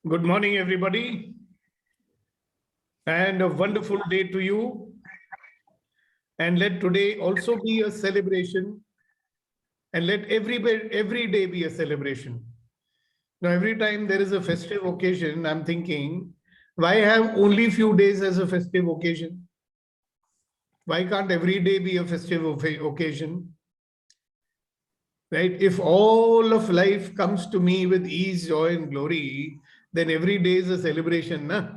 Good morning, everybody, and a wonderful day to you. And let today also be a celebration, and let every day be a celebration. Now, every time there is a festive occasion, I'm thinking, why have only few days as a festive occasion? Why can't every day be a festive occasion? Right? If all of life comes to me with ease, joy, and glory, then every day is a celebration, na?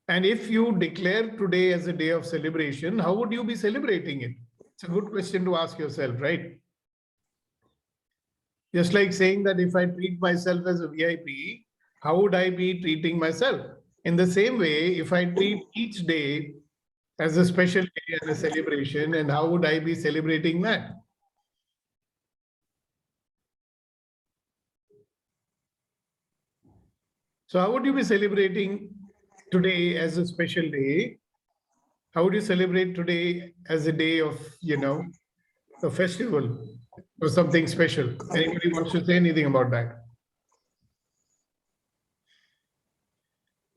And if you declare today as a day of celebration, how would you be celebrating it? It's a good question to ask yourself, right? Just like saying that if I treat myself as a VIP, how would I be treating myself? In the same way, if I treat each day as a special day, as a celebration, and how would I be celebrating that? So how would you be celebrating today as a special day? How would you celebrate today as a day of, a festival or something special? Anybody wants to say anything about that?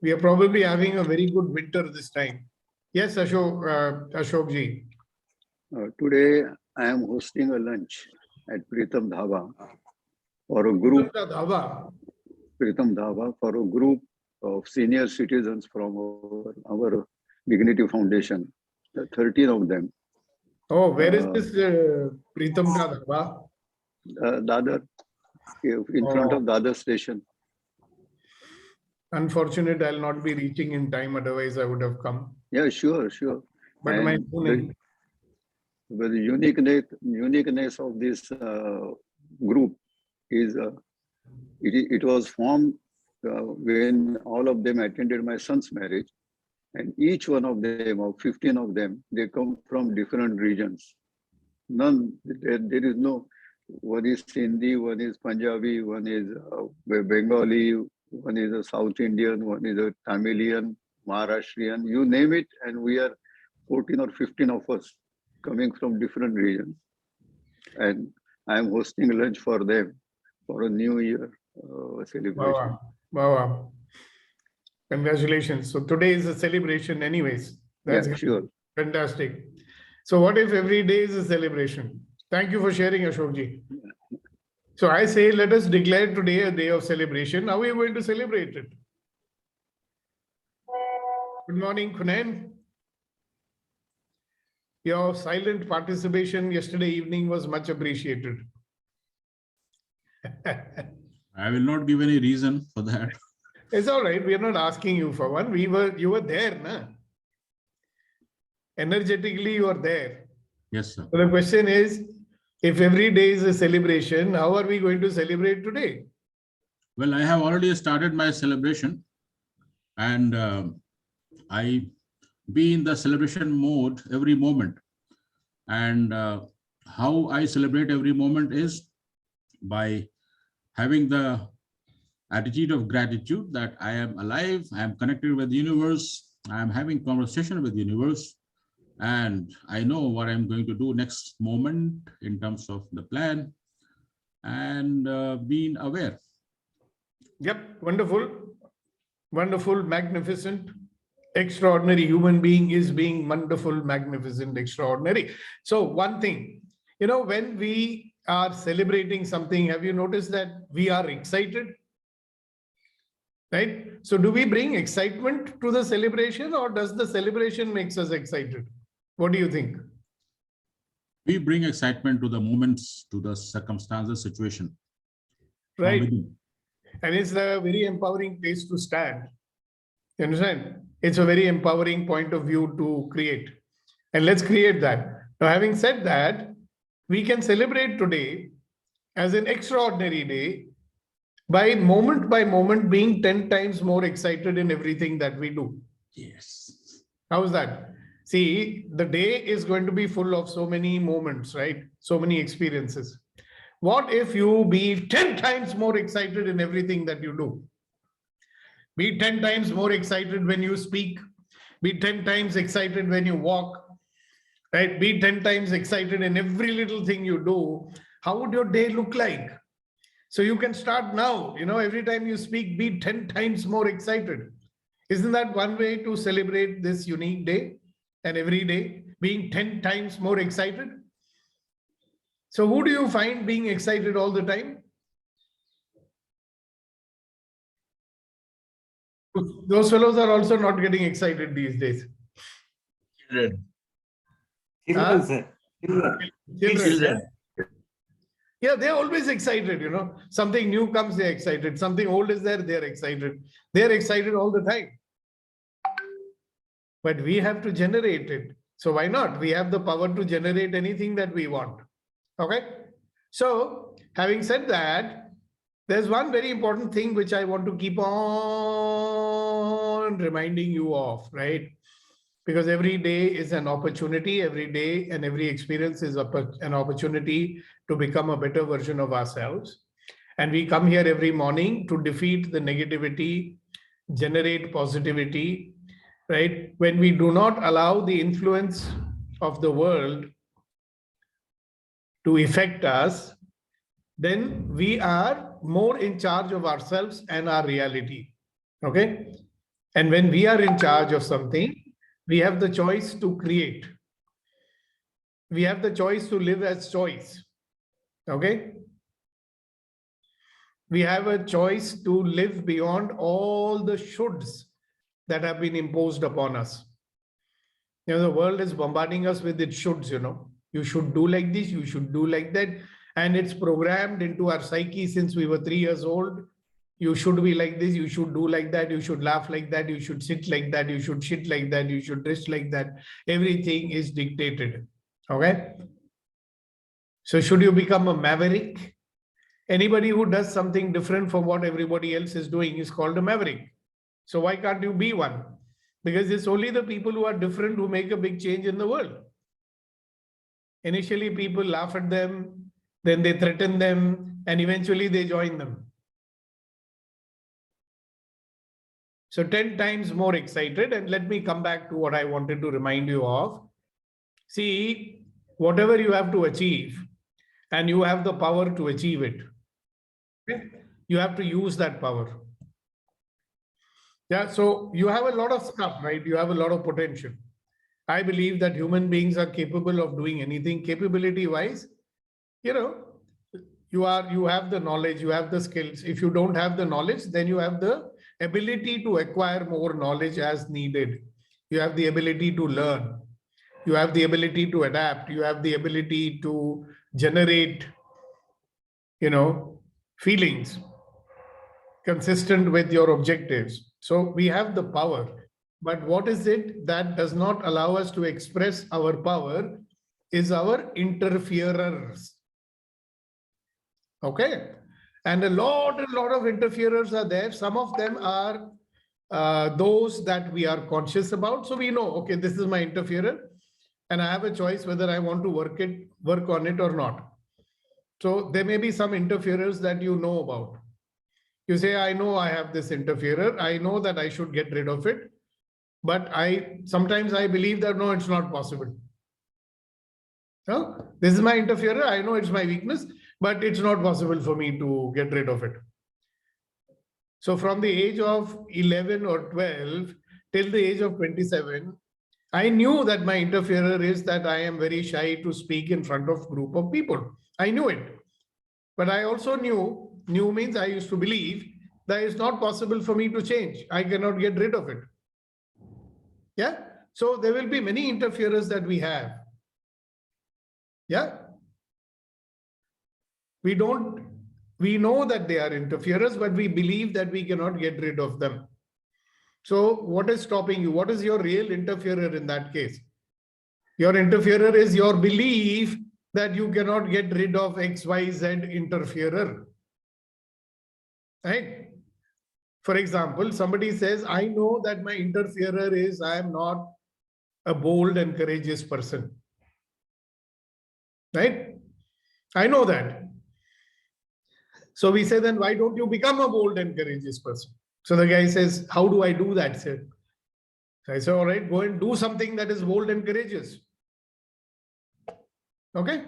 We are probably having a very good winter this time. Yes, Ashok ji. Today, I am hosting a lunch at Pritam Dhaba for a group. Pritam Dhaba for a group of senior citizens from our Dignity Foundation. 13 of them. Oh, where is this Pritam Dhaba? Dadar, in front of Dadar station. Unfortunate, I'll not be reaching in time. Otherwise, I would have come. Yeah, sure. But the uniqueness of this group is it was formed when all of them attended my son's marriage, and each one of them, or 15 of them, they come from different regions. There is no, one is Sindhi, one is Punjabi, one is Bengali, one is a South Indian, one is a Tamilian, Maharashtrian, you name it, and we are 14 or 15 of us coming from different regions. And I am hosting lunch for them for a New Year celebration. Wow. Congratulations. So today is a celebration anyways. That's sure. Fantastic. So what if every day is a celebration? Thank you for sharing, Ashokji. So I say, let us declare today a day of celebration. How are we going to celebrate it? Good morning, Kunen. Your silent participation yesterday evening was much appreciated. I will not give any reason for that. It's all right. We are not asking you for one. You were there, na? Energetically, you are there. Yes, sir. So the question is, if every day is a celebration, how are we going to celebrate today? Well, I have already started my celebration, and I be in the celebration mode every moment. And how I celebrate every moment is by having the attitude of gratitude that I am alive, I am connected with the universe, I am having conversation with the universe, and I know what I'm going to do next moment in terms of the plan, and being aware. Yep, wonderful, magnificent, extraordinary. Human being is being wonderful, magnificent, extraordinary. So one thing, when we are celebrating something, have you noticed that we are excited? Right? So do we bring excitement to the celebration, or does the celebration makes us excited? What do you think? We bring excitement to the moments, to the circumstances, situation. Right. And it's a very empowering place to stand. You understand? It's a very empowering point of view to create. And let's create that. Now, having said that, we can celebrate today as an extraordinary day by moment being 10 times more excited in everything that we do. Yes. How's that? See, the day is going to be full of so many moments, right? So many experiences. What if you be 10 times more excited in everything that you do? Be 10 times more excited when you speak. Be 10 times excited when you walk. Right? Be 10 times excited in every little thing you do. How would your day look like? So you can start now, every time you speak, be 10 times more excited. Isn't that one way to celebrate this unique day? And every day being 10 times more excited? So who do you find being excited all the time? Those fellows are also not getting excited these days. Children. Huh? Children. Children. Yeah, they're always excited, Something new comes, they're excited. Something old is there, they're excited. They're excited all the time. But we have to generate it. So why not? We have the power to generate anything that we want. Okay? So, having said that, there's one very important thing which I want to keep on reminding you of, right? Because every day is an opportunity, every day and every experience is an opportunity to become a better version of ourselves. And we come here every morning to defeat the negativity, generate positivity, right? When we do not allow the influence of the world to affect us, then we are more in charge of ourselves and our reality. Okay? And when we are in charge of something, we have the choice to create. We have the choice to live as choice. Okay? We have a choice to live beyond all the shoulds that have been imposed upon us. The world is bombarding us with its shoulds, You should do like this, you should do like that. And it's programmed into our psyche since we were 3 years old. You should be like this, you should do like that, you should laugh like that, you should sit like that, you should shit like that, you should dress like that. Everything is dictated. Okay? So should you become a maverick? Anybody who does something different from what everybody else is doing is called a maverick. So why can't you be one? Because it's only the people who are different who make a big change in the world. Initially, people laugh at them, then they threaten them, and eventually they join them. So 10 times more excited. And let me come back to what I wanted to remind you of. See, whatever you have to achieve, and you have the power to achieve it, okay? You have to use that power. Yeah, so you have a lot of stuff, right? You have a lot of potential. I believe that human beings are capable of doing anything capability-wise. You have the knowledge, you have the skills. If you don't have the knowledge, then you have the ability to acquire more knowledge as needed. You have the ability to learn. You have the ability to adapt. You have the ability to generate, feelings consistent with your objectives. So we have the power. But what is it that does not allow us to express our power is our interferers. Okay? And a lot of interferers are there. Some of them are those that we are conscious about. So we know, okay, this is my interferer, and I have a choice whether I want to work on it or not. So there may be some interferers that you know about. You say, I know I have this interferer. I know that I should get rid of it. But sometimes I believe that, no, it's not possible. So this is my interferer. I know it's my weakness, but it's not possible for me to get rid of it. So from the age of 11 or 12 till the age of 27, I knew that my interferer is that I am very shy to speak in front of a group of people. I knew it. But I also knew means I used to believe that it's not possible for me to change. I cannot get rid of it. Yeah. So there will be many interferers that we have. Yeah. We know that they are interferers, but we believe that we cannot get rid of them. So what is stopping you? What is your real interferer in that case? Your interferer is your belief that you cannot get rid of XYZ interferer. Right? For example, somebody says, I know that my interferer is I am not a bold and courageous person. Right? I know that. So we say, then why don't you become a bold and courageous person? So the guy says, how do I do that, sir? So I say, all right, go and do something that is bold and courageous. Okay?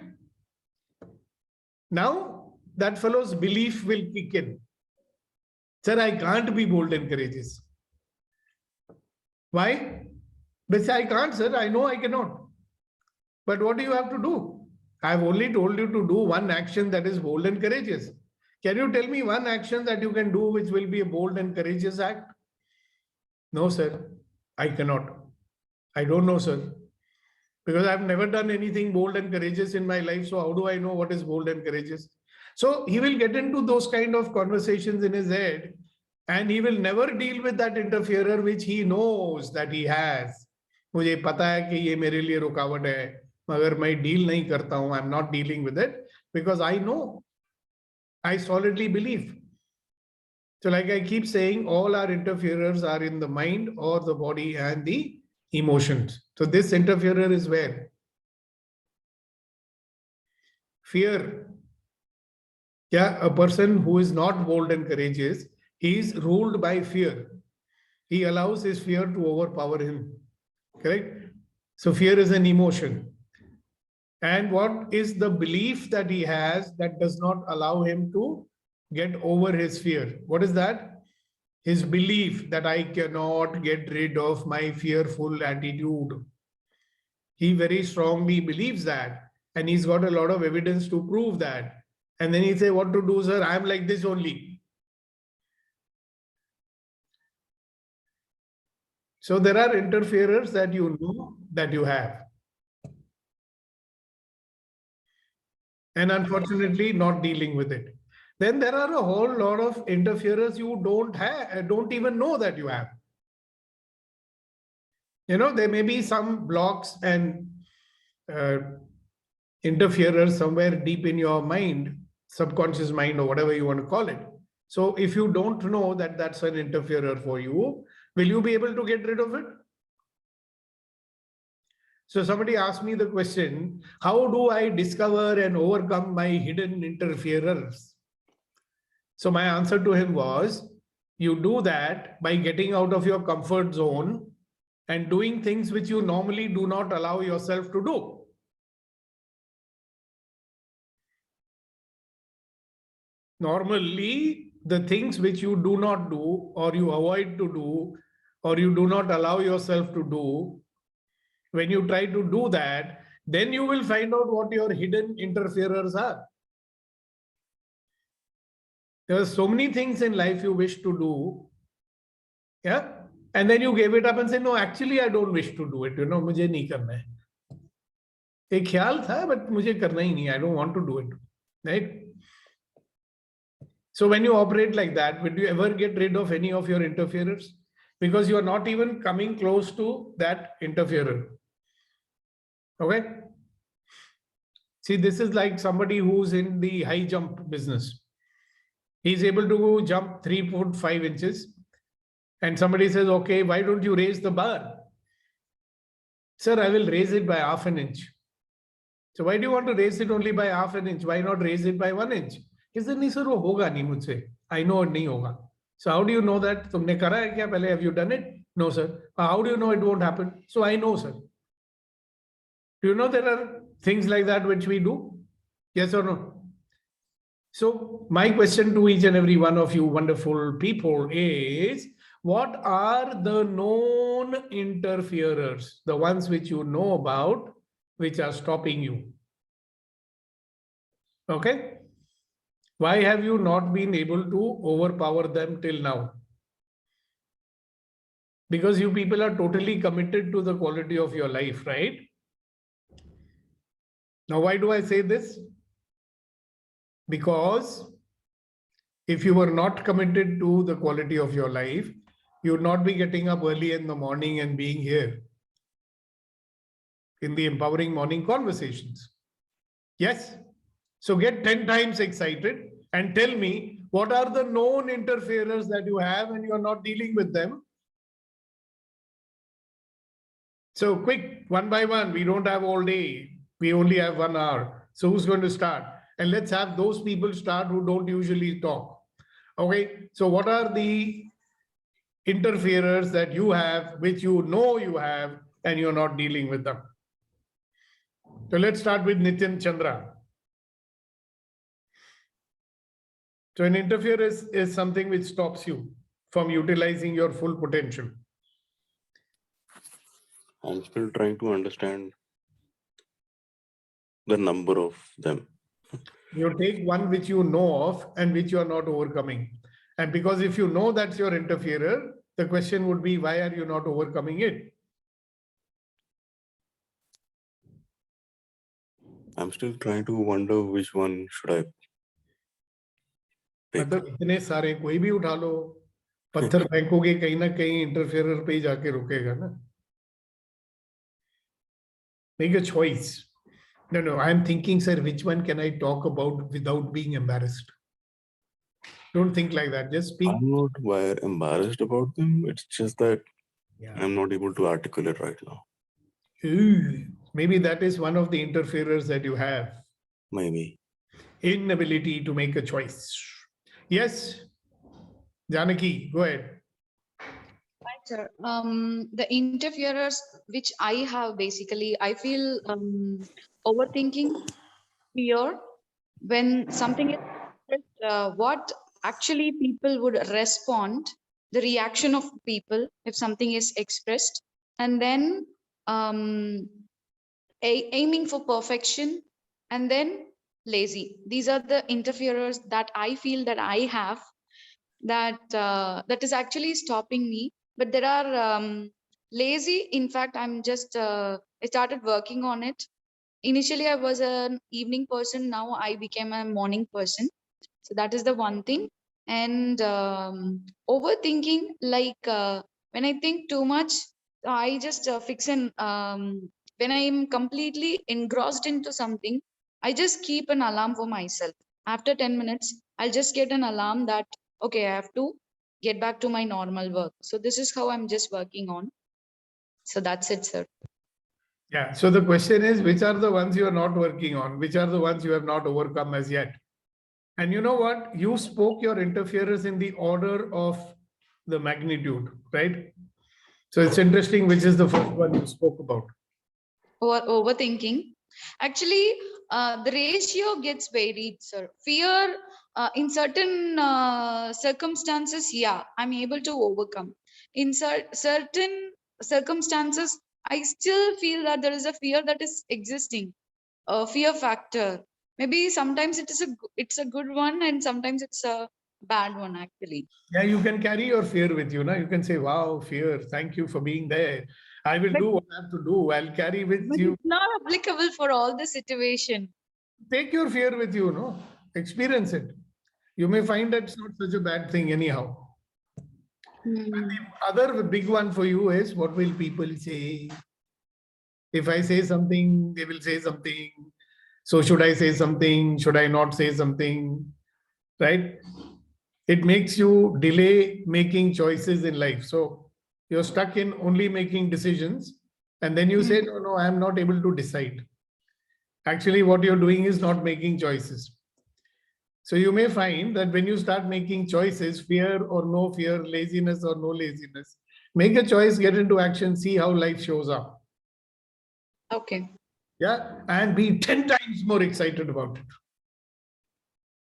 Now, that fellow's belief will kick in. Sir, I can't be bold and courageous. Why? Because I can't, sir. I know I cannot. But what do you have to do? I've only told you to do one action that is bold and courageous. Can you tell me one action that you can do which will be a bold and courageous act? No, sir. I cannot. I don't know, sir. Because I've never done anything bold and courageous in my life. So how do I know what is bold and courageous? So he will get into those kind of conversations in his head, and he will never deal with that interferer which he knows that he has. मुझे पता है कि ये मेरे लिए रुकावट है, मगर मैं deal नहीं करता हूँ. I'm not dealing with it because I know. I solidly believe. So like I keep saying, all our interferers are in the mind or the body and the emotions. So this interferer is where? Fear. Yeah, a person who is not bold and courageous, he is ruled by fear. He allows his fear to overpower him. Correct? So fear is an emotion. And what is the belief that he has that does not allow him to get over his fear? What is that? His belief that I cannot get rid of my fearful attitude. He very strongly believes that. And he's got a lot of evidence to prove that. And then he say, what to do, sir? I'm like this only. So there are interferers that you know that you have. And unfortunately not dealing with it. Then there are a whole lot of interferers you don't even know that you have. You know, there may be some blocks and interferers somewhere deep in your mind, subconscious mind or whatever you want to call it. So if you don't know that that's an interferer for you, will you be able to get rid of it? So somebody asked me the question, how do I discover and overcome my hidden interferers? So my answer to him was, you do that by getting out of your comfort zone and doing things which you normally do not allow yourself to do. Normally, the things which you do not do or you avoid to do or you do not allow yourself to do, when you try to do that, then you will find out what your hidden interferers are. There are so many things in life you wish to do, yeah, and then you gave it up and say, no, actually I don't wish to do it, you know, मुझे नहीं करना है. एक ख्याल था, but मुझे करना ही नहीं, I don't want to do it, right? So when you operate like that, would you ever get rid of any of your interferers? Because you are not even coming close to that interferer. Okay. See, this is like somebody who's in the high jump business. He's able to jump 3 foot 5 inches. And somebody says, okay, why don't you raise the bar? Sir, I will raise it by half an inch. So why do you want to raise it only by half an inch? Why not raise it by 1 inch? He said, नहीं sir, वो होगा नहीं मुझसे. I know it नहीं होगा. So how do you know that? तुमने करा है क्या पहले? Have you done it? No, sir. How do you know it won't happen? So I know, sir. Do you know there are things like that which we do? Yes or no? So my question to each and every one of you wonderful people is, what are the known interferers, the ones which you know about, which are stopping you? Okay. Why have you not been able to overpower them till now? Because you people are totally committed to the quality of your life, right? Now, why do I say this? Because if you were not committed to the quality of your life, you would not be getting up early in the morning and being here in the empowering morning conversations. Yes. So get 10 times excited and tell me what are the known interferers that you have and you're not dealing with them. So quick, one by one, we don't have all day. We only have 1 hour. So who's going to start? And let's have those people start who don't usually talk. Okay. So what are the interferers that you have, which you know you have, and you're not dealing with them? So let's start with Nityan Chandra. So an interferer is something which stops you from utilizing your full potential. I'm still trying to understand the number of them. You take one which you know of and which you are not overcoming. And because if you know that's your interferer, the question would be, why are you not overcoming it? I'm still trying to wonder which one should I pick. मतलब इतने सारे कोई भी उठा लो, पत्थर फेंकोगे कहीं ना कहीं इंटरफेयर पे ही जाके रुकेगा ना. Make a choice. No, I'm thinking, sir, which one can I talk about without being embarrassed? Don't think like that. Just speak. I'm not embarrassed about them. It's just that Yeah. I'm not able to articulate right now. Ooh, maybe that is one of the interferers that you have. Maybe. Inability to make a choice. Yes, Janaki, go ahead. Right, sir. The interferers which I have basically, I feel overthinking, fear, when something is what actually people would respond, the reaction of people if something is expressed, and then aiming for perfection, and then lazy. These are the interferers that I feel that I have, that is actually stopping me. But there are lazy. In fact, I'm just I started working on it. Initially I was an evening person, now I became a morning person. So that is the one thing. And overthinking, like when I think too much, I just fix an when I am completely engrossed into something, I just keep an alarm for myself. After 10 minutes I'll just get an alarm that okay, I have to get back to my normal work. So this is how I'm just working on. So that's it, sir. Yeah. So the question is, which are the ones you are not working on? Which are the ones you have not overcome as yet? And you know what? You spoke your interferers in the order of the magnitude, right? So it's interesting which is the first one you spoke about. Overthinking. Actually, the ratio gets varied, sir. Fear, in certain circumstances, yeah, I'm able to overcome. In certain circumstances, I still feel that there is a fear that is existing, a fear factor. Maybe sometimes it's a good one, and sometimes it's a bad one, actually. Yeah, you can carry your fear with you. Now you can say, wow, fear, thank you for being there. I will do what I have to do. I'll carry with But you. it's not applicable for all the situation. Take your fear with you, no? Experience it. You may find that it's not such a bad thing anyhow. And the other big one for you is, what will people say? If I say something, they will say something. So should I say something? Should I not say something? Right? It makes you delay making choices in life. So you're stuck in only making decisions. And then you say, no, I'm not able to decide. Actually, what you're doing is not making choices. So you may find that when you start making choices, fear or no fear, laziness or no laziness, make a choice, get into action, see how life shows up. Okay, Yeah. And be 10 times more excited about it.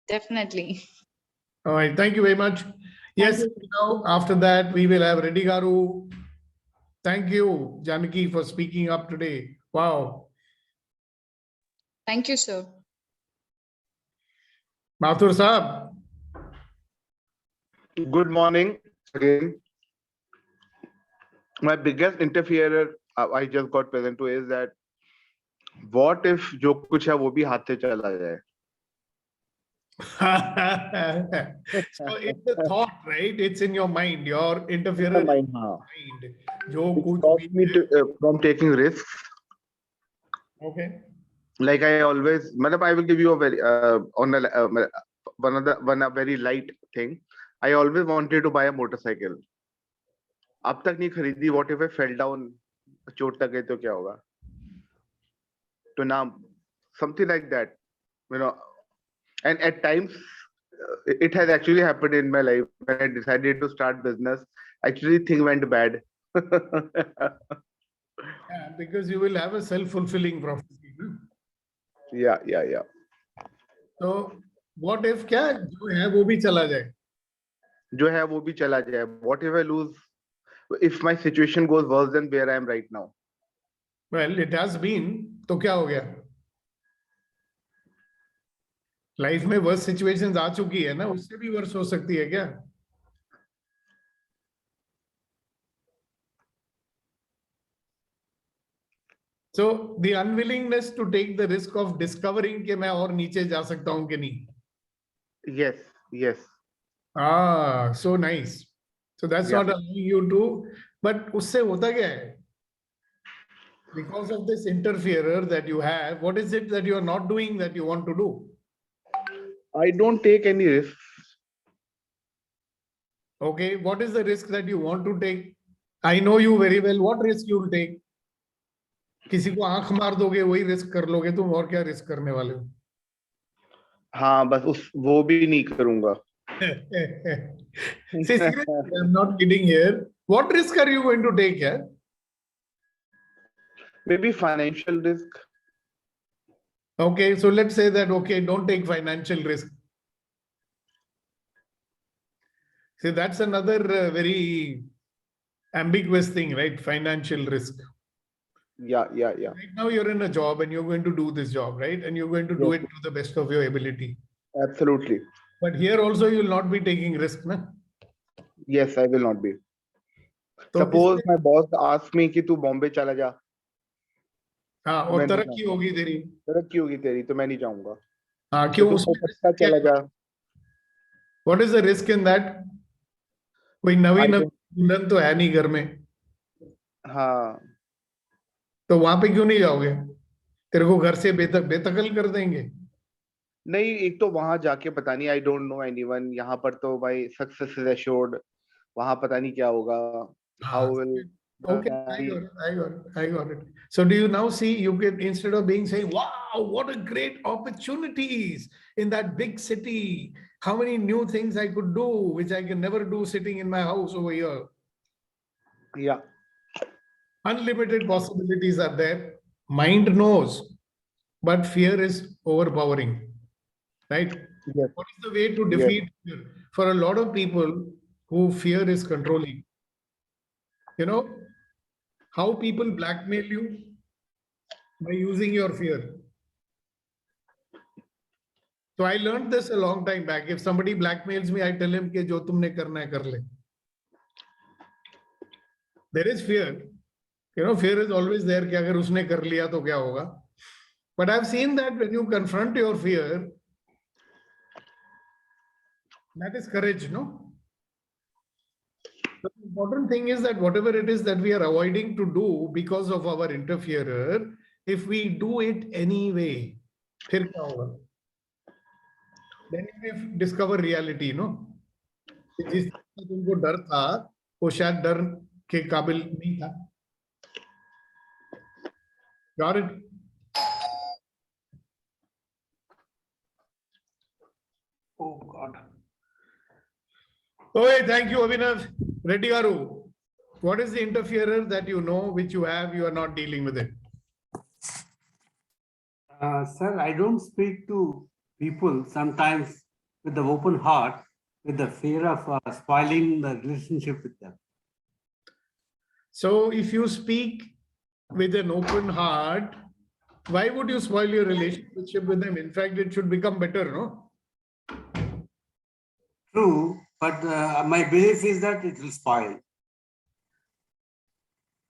definitely. All right. Thank you very much. Yes. you. Now, after that, we will have Reddy Garu. Thank you, Janaki, for speaking up today. Wow. Thank you, sir. Mathur Saab. Good morning again. My biggest interferer I just got present to is that what if जो कुछ है वो भी हाथ से चला जाए? So it's a thought, right? It's in your mind. Your interferer is Mind, mind. Jo it kuch stops bhi me from taking risks. Okay. Like I always, I will give you a very one a very light thing. I always wanted to buy a motorcycle. अब तक नहीं खरीदी. What if I fell down? चोट लग गई तो क्या होगा? So now something like that, and at times it has actually happened in my life when I decided to start business. Actually, thing went bad. Yeah, because you will have a self-fulfilling prophecy. No? Yeah. So what if क्या जो है वो भी चला जाए? जो है वो भी चला जाए. What if I lose? If my situation goes worse than where I am right now? Well, it has been. तो क्या हो गया? लाइफ में वर्स सिचुएशंस आ चुकी है ना, उससे भी वर्स हो सकती है क्या? So the unwillingness to take the risk of discovering कि मैं और नीचे जा सकता हूं कि नहीं. Yes, yes. Ah, so nice. So that's Yeah. not allowing you to, but उससे होता क्या है? Because of this interferer that you have, what is it that you are not doing that you want to do? I don't take any risks. Okay, what is the risk that you want to take? I know you very well. What risk you will take? किसी को आंख मार दोगे वही risk कर लोगे तुम, और क्या रिस्क करने वाले हो? हाँ, बस वो भी नहीं करूंगा. See, seriously, I'm not kidding here. What risk are you going to take here? Maybe financial risk. Okay, so let's say that, okay, don't take financial risk. See, that's another very ambiguous thing, right? Financial risk. Yeah. Right now you're in a job and you're going to do this job, right? And you're going to do it to the best of your ability. Absolutely. But here also you'll not be taking risk, na? Yes, I will not be. तो Suppose इसलिए- my boss asks me कि तू बॉम्बे चला जा. हाँ, और मैं नहीं तरक्की होगी तेरी. तरक्की होगी तेरी तो मैं नहीं जाऊंगा. हाँ, तो क्यों? तू उसमें कोलकाता risk क्या चला है? जा. What is the risk in that? कोई नवी I नवी don't- दुल्हन तो है नहीं घर में, हाँ. तो वहां पे क्यों नहीं जाओगे? तेरे को घर से बेदखल कर देंगे. नहीं, एक तो वहां जाके पता नहीं, आई डोंट नो एनीवन. यहाँ पर तो भाई सक्सेस इज एश्योर्ड. वहां पता नहीं क्या होगा. How will Okay, I got it. So do you now see, you can, instead of being saying, wow, what a great opportunities in that big city, how many new things I could do, which I can never do sitting in my house over here. या Unlimited possibilities are there. Mind knows, but fear is overpowering, right? Yes. What is the way to defeat fear? For a lot of people who fear is controlling, you know, how people blackmail you by using your fear. So I learned this a long time back. If somebody blackmails me, I tell him कि जो तुमने करना है कर ले. There is fear. You know, fear is always there कि अगर उसने कर लिया तो क्या होगा. But I've seen that when you confront your fear, that is courage, no? The important thing is that whatever it is that we are avoiding to do because of our interferer, if we do it anyway, फिर क्या होगा? Then you may discover reality, no? कि जिस तुमको डर था वो शायद डर के काबिल नहीं था. Got it? Oh God. Okay, thank you, Abhinav. Reddy Garu, what is the interferer that you know, which you have, you are not dealing with it? Sir, I don't speak to people sometimes with the open heart, with the fear of spoiling the relationship with them. So if you speak with an open heart, why would you spoil your relationship with them? In fact, it should become better, no? True, but my belief is that it will spoil.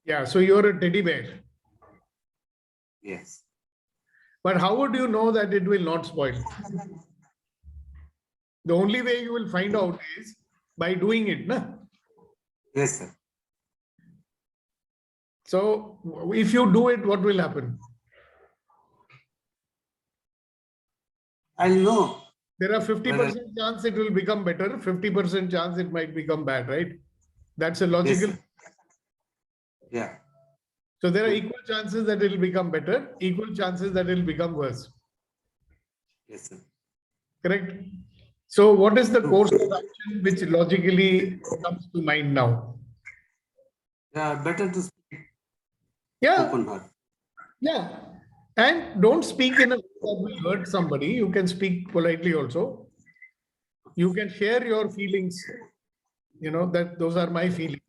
Yeah, so you're a teddy bear. Yes. But how would you know that it will not spoil? The only way you will find out is by doing it, na? Yes, sir. So if you do it, what will happen? I'll know. There are 50% chance it will become better, 50% chance it might become bad, right? That's a logical. Yes, yeah. So there are equal chances that it will become better, equal chances that it will become worse. Yes, sir. Correct? So what is the course of action which logically comes to mind now? Yeah, better to speak Yeah, open heart. yeah. And don't speak in a way that will hurt somebody. You can speak politely also. You can share your feelings, that those are my feelings,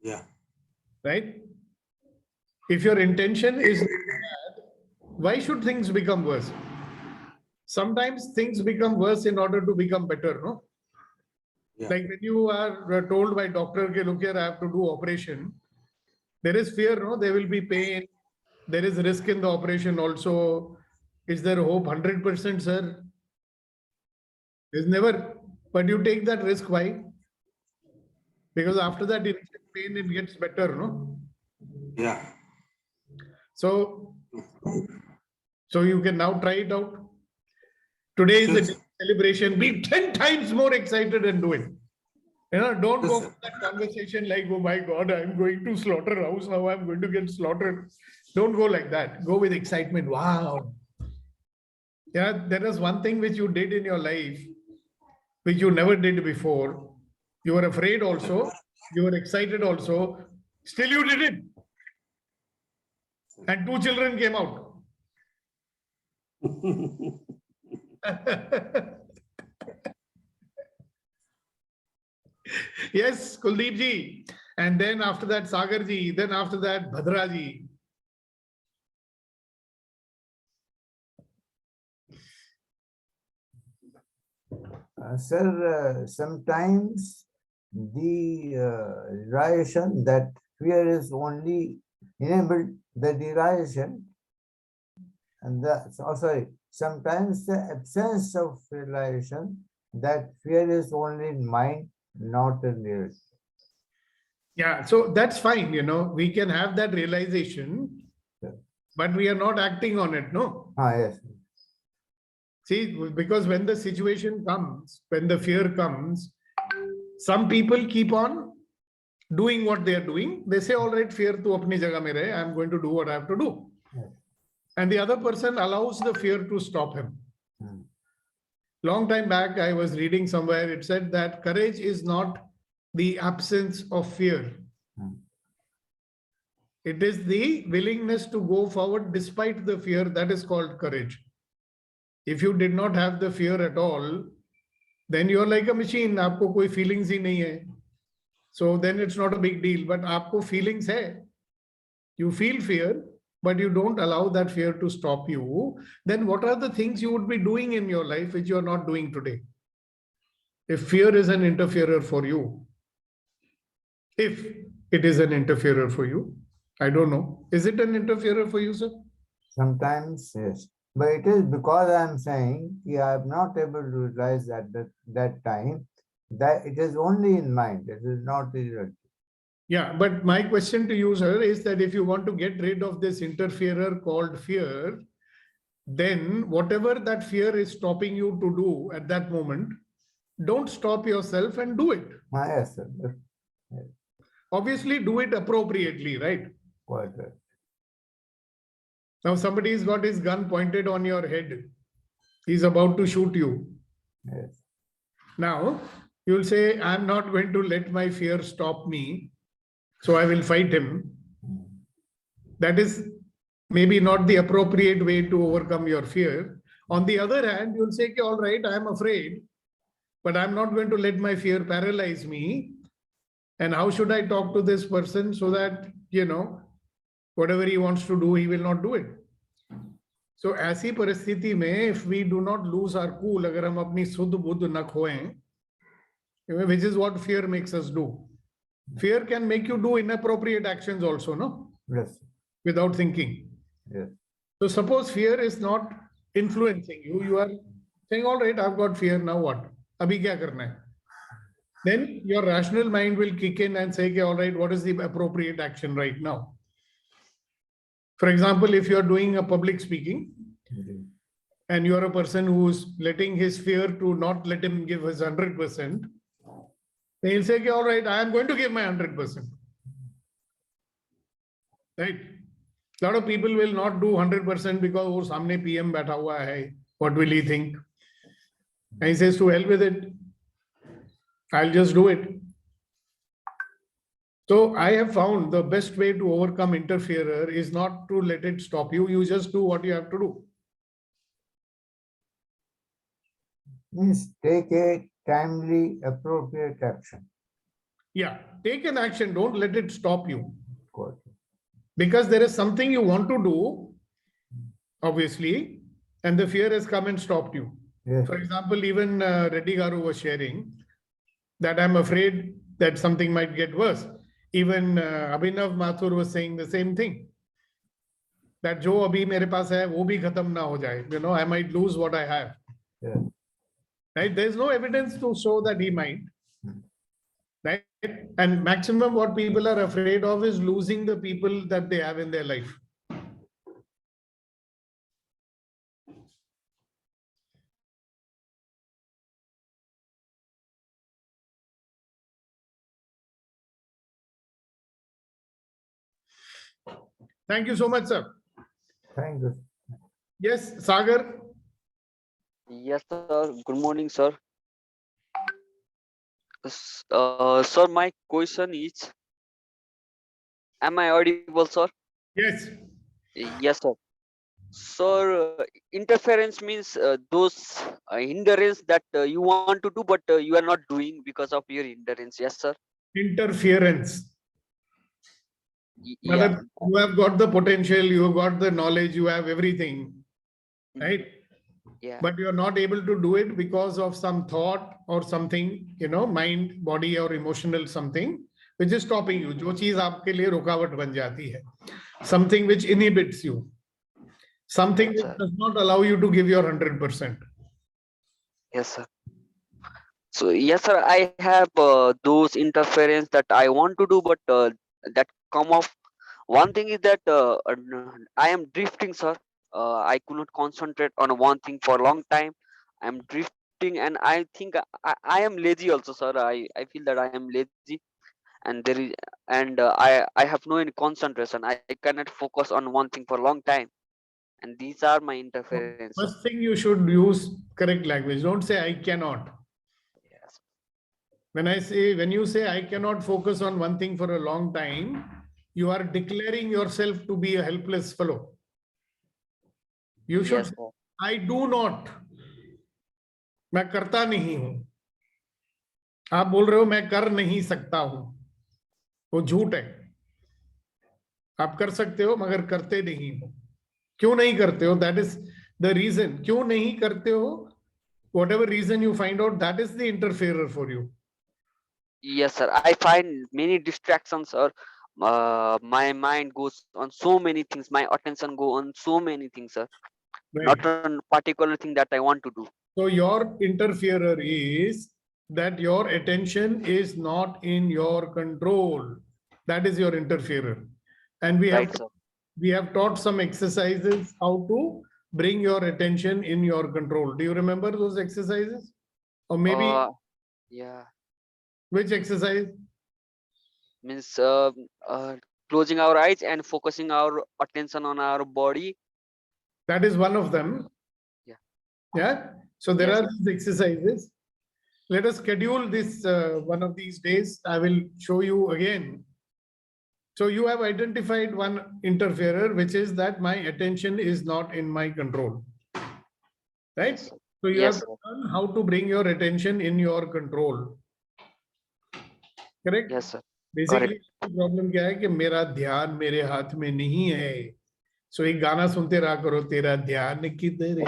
Yeah. right? If your intention is bad, why should things become worse? Sometimes things become worse in order to become better, no? Yeah. Like when you are told by doctor, okay, look here, I have to do operation. There is fear, no? There will be pain. There is risk in the operation also. Is there hope? 100%, sir. There's never. But you take that risk. Why? Because after that initial pain, it gets better, no? Yeah. So you can now try it out. Today is the Yes. day of celebration. Be 10 times more excited and do it. Don't Yes, go sir. for that conversation like, oh my God, I'm going to slaughterhouse now. I'm going to get slaughtered. Don't go like that. Go with excitement. Wow. Yeah, there is one thing which you did in your life, which you never did before. You were afraid also. You were excited also. Still you did it. And 2 children came out. Yes, Kuldeep ji. And then after that, Sagar ji. Then after that, Bhadra ji. Sir, sometimes the realization that fear is only enabled the realization, and sometimes the absence of realization that fear is only in mind, not in reality. Yeah, so that's fine. We can have that realization, but we are not acting on it, no? Yes. See, because when the situation comes, when the fear comes, some people keep on doing what they are doing. They say, all right, fear tu apni jagah mein rahe, I'm going to do what I have to do. Yes. And the other person allows the fear to stop him. Long time back, I was reading somewhere, it said that courage is not the absence of fear. It is the willingness to go forward despite the fear that is called courage. If you did not have the fear at all, then you're like a machine. Aapko koi feelings hi nahi hai. So then it's not a big deal. But aapko feelings hai. You feel fear, but you don't allow that fear to stop you. Then what are the things you would be doing in your life which you are not doing today? If fear is an interferer for you, if it is an interferer for you, I don't know. Is it an interferer for you, sir? Sometimes, yes. But it is because I am saying I am not able to realize at that time that it is only in mind. It is not in reality. Yeah, but my question to you, sir, is that if you want to get rid of this interferer called fear, then whatever that fear is stopping you to do at that moment, don't stop yourself and do it. Yes, sir. Obviously, do it appropriately, right? Quite right. Now, somebody's got his gun pointed on your head. He's about to shoot you. Yes. Now, you'll say, I'm not going to let my fear stop me, so I will fight him. That is maybe not the appropriate way to overcome your fear. On the other hand, you'll say, all right, I'm afraid, but I'm not going to let my fear paralyze me. And how should I talk to this person so that, whatever he wants to do, he will not do it. So, ऐसी परिस्थिति में, if we do not lose our cool, अगर हम अपनी शुद्ध बुद्ध न खोएं, which is what fear makes us do. Fear can make you do inappropriate actions also, no? Yes. Without thinking. Yes. So suppose fear is not influencing you, you are saying, all right, I've got fear, now what? Abhi kya karna hai? Then your rational mind will kick in and say, okay, all right, what is the appropriate action right now? For example, if you're doing a public speaking and you're a person who's letting his fear to not let him give his 100%, then he'll say, okay, all right, I am going to give my 100%. Right? A lot of people will not do 100% because wo samne PM baitha hua hai. What will he think? And he says, to hell with it. I'll just do it. So I have found the best way to overcome interferer is not to let it stop you. You just do what you have to do. Means take a timely, appropriate action. Yeah, take an action. Don't let it stop you. Good. Because there is something you want to do, obviously, and the fear has come and stopped you. Yes. For example, even Reddy Garu was sharing that I'm afraid that something might get worse. Even Abhinav Mathur was saying the same thing. That जो अभी मेरे पास है वो भी खत्म ना हो जाए. You know, I might lose what I have. Yes. Right? There's no evidence to show that he might. Right? And maximum what people are afraid of is losing the people that they have in their life. Thank you so much, sir. Thank you. Yes, Sagar. Yes, sir. Good morning, sir. Sir, my question is, am I audible, sir? Yes. Yes, sir. Sir, interference means those hindrance that you want to do, but you are not doing because of your hindrance. Yes, sir. Interference. Yeah. Matlab, you have got the potential, you have got the knowledge, you have everything, right? Yeah. But you are not able to do it because of some thought or something, you know, mind, body or emotional something, which is stopping you. जो चीज आपके लिए रुकावट बन जाती है. Something which inhibits you. Something Yes, which sir. does not allow you to give your 100%. Yes, sir. So yes, sir. I have those interference that I want to do, but that come off. One thing is that I am drifting, sir. I could not concentrate on one thing for a long time. I'm drifting, and I think I am lazy also, sir. I feel that I am lazy, and there is and I have no any concentration. I cannot focus on one thing for a long time, and these are my interference, sir. First thing you should use correct language. Don't say I cannot. Yes. When you say I cannot focus on one thing for a long time, you are declaring yourself to be a helpless fellow. You should Yes, say, sir. I do not. मैं करता नहीं हूं. आप बोल रहे हो मैं कर नहीं सकता हूं. वो झूठ है. आप कर सकते हो मगर करते नहीं हो. क्यों नहीं करते हो? That is the reason. क्यों नहीं करते हो? Whatever reason you find out, that is the interferer for you. Yes, sir. I find many distractions, or my mind goes on so many things. My attention go on so many things, sir. Right. Not on particular thing that I want to do. So your interferer is that your attention is not in your control. That is your interferer. And Right, sir. we have taught some exercises how to bring your attention in your control. Do you remember those exercises? Or maybe Yeah, which exercise? means closing our eyes and focusing our attention on our body. That is one of them. Yeah. Yeah. So there Yes, are these exercises. Let us schedule this one of these days. I will show you again. So you have identified one interferer, which is that my attention is not in my control. Right? Yes, sir. So you Yes, have to sir. learn how to bring your attention in your control. Correct? Yes, sir. Basically, problem क्या है कि मेरा ध्यान मेरे हाथ में नहीं है. So एक गाना सुनते रहा करो, तेरा ध्यान किधर है?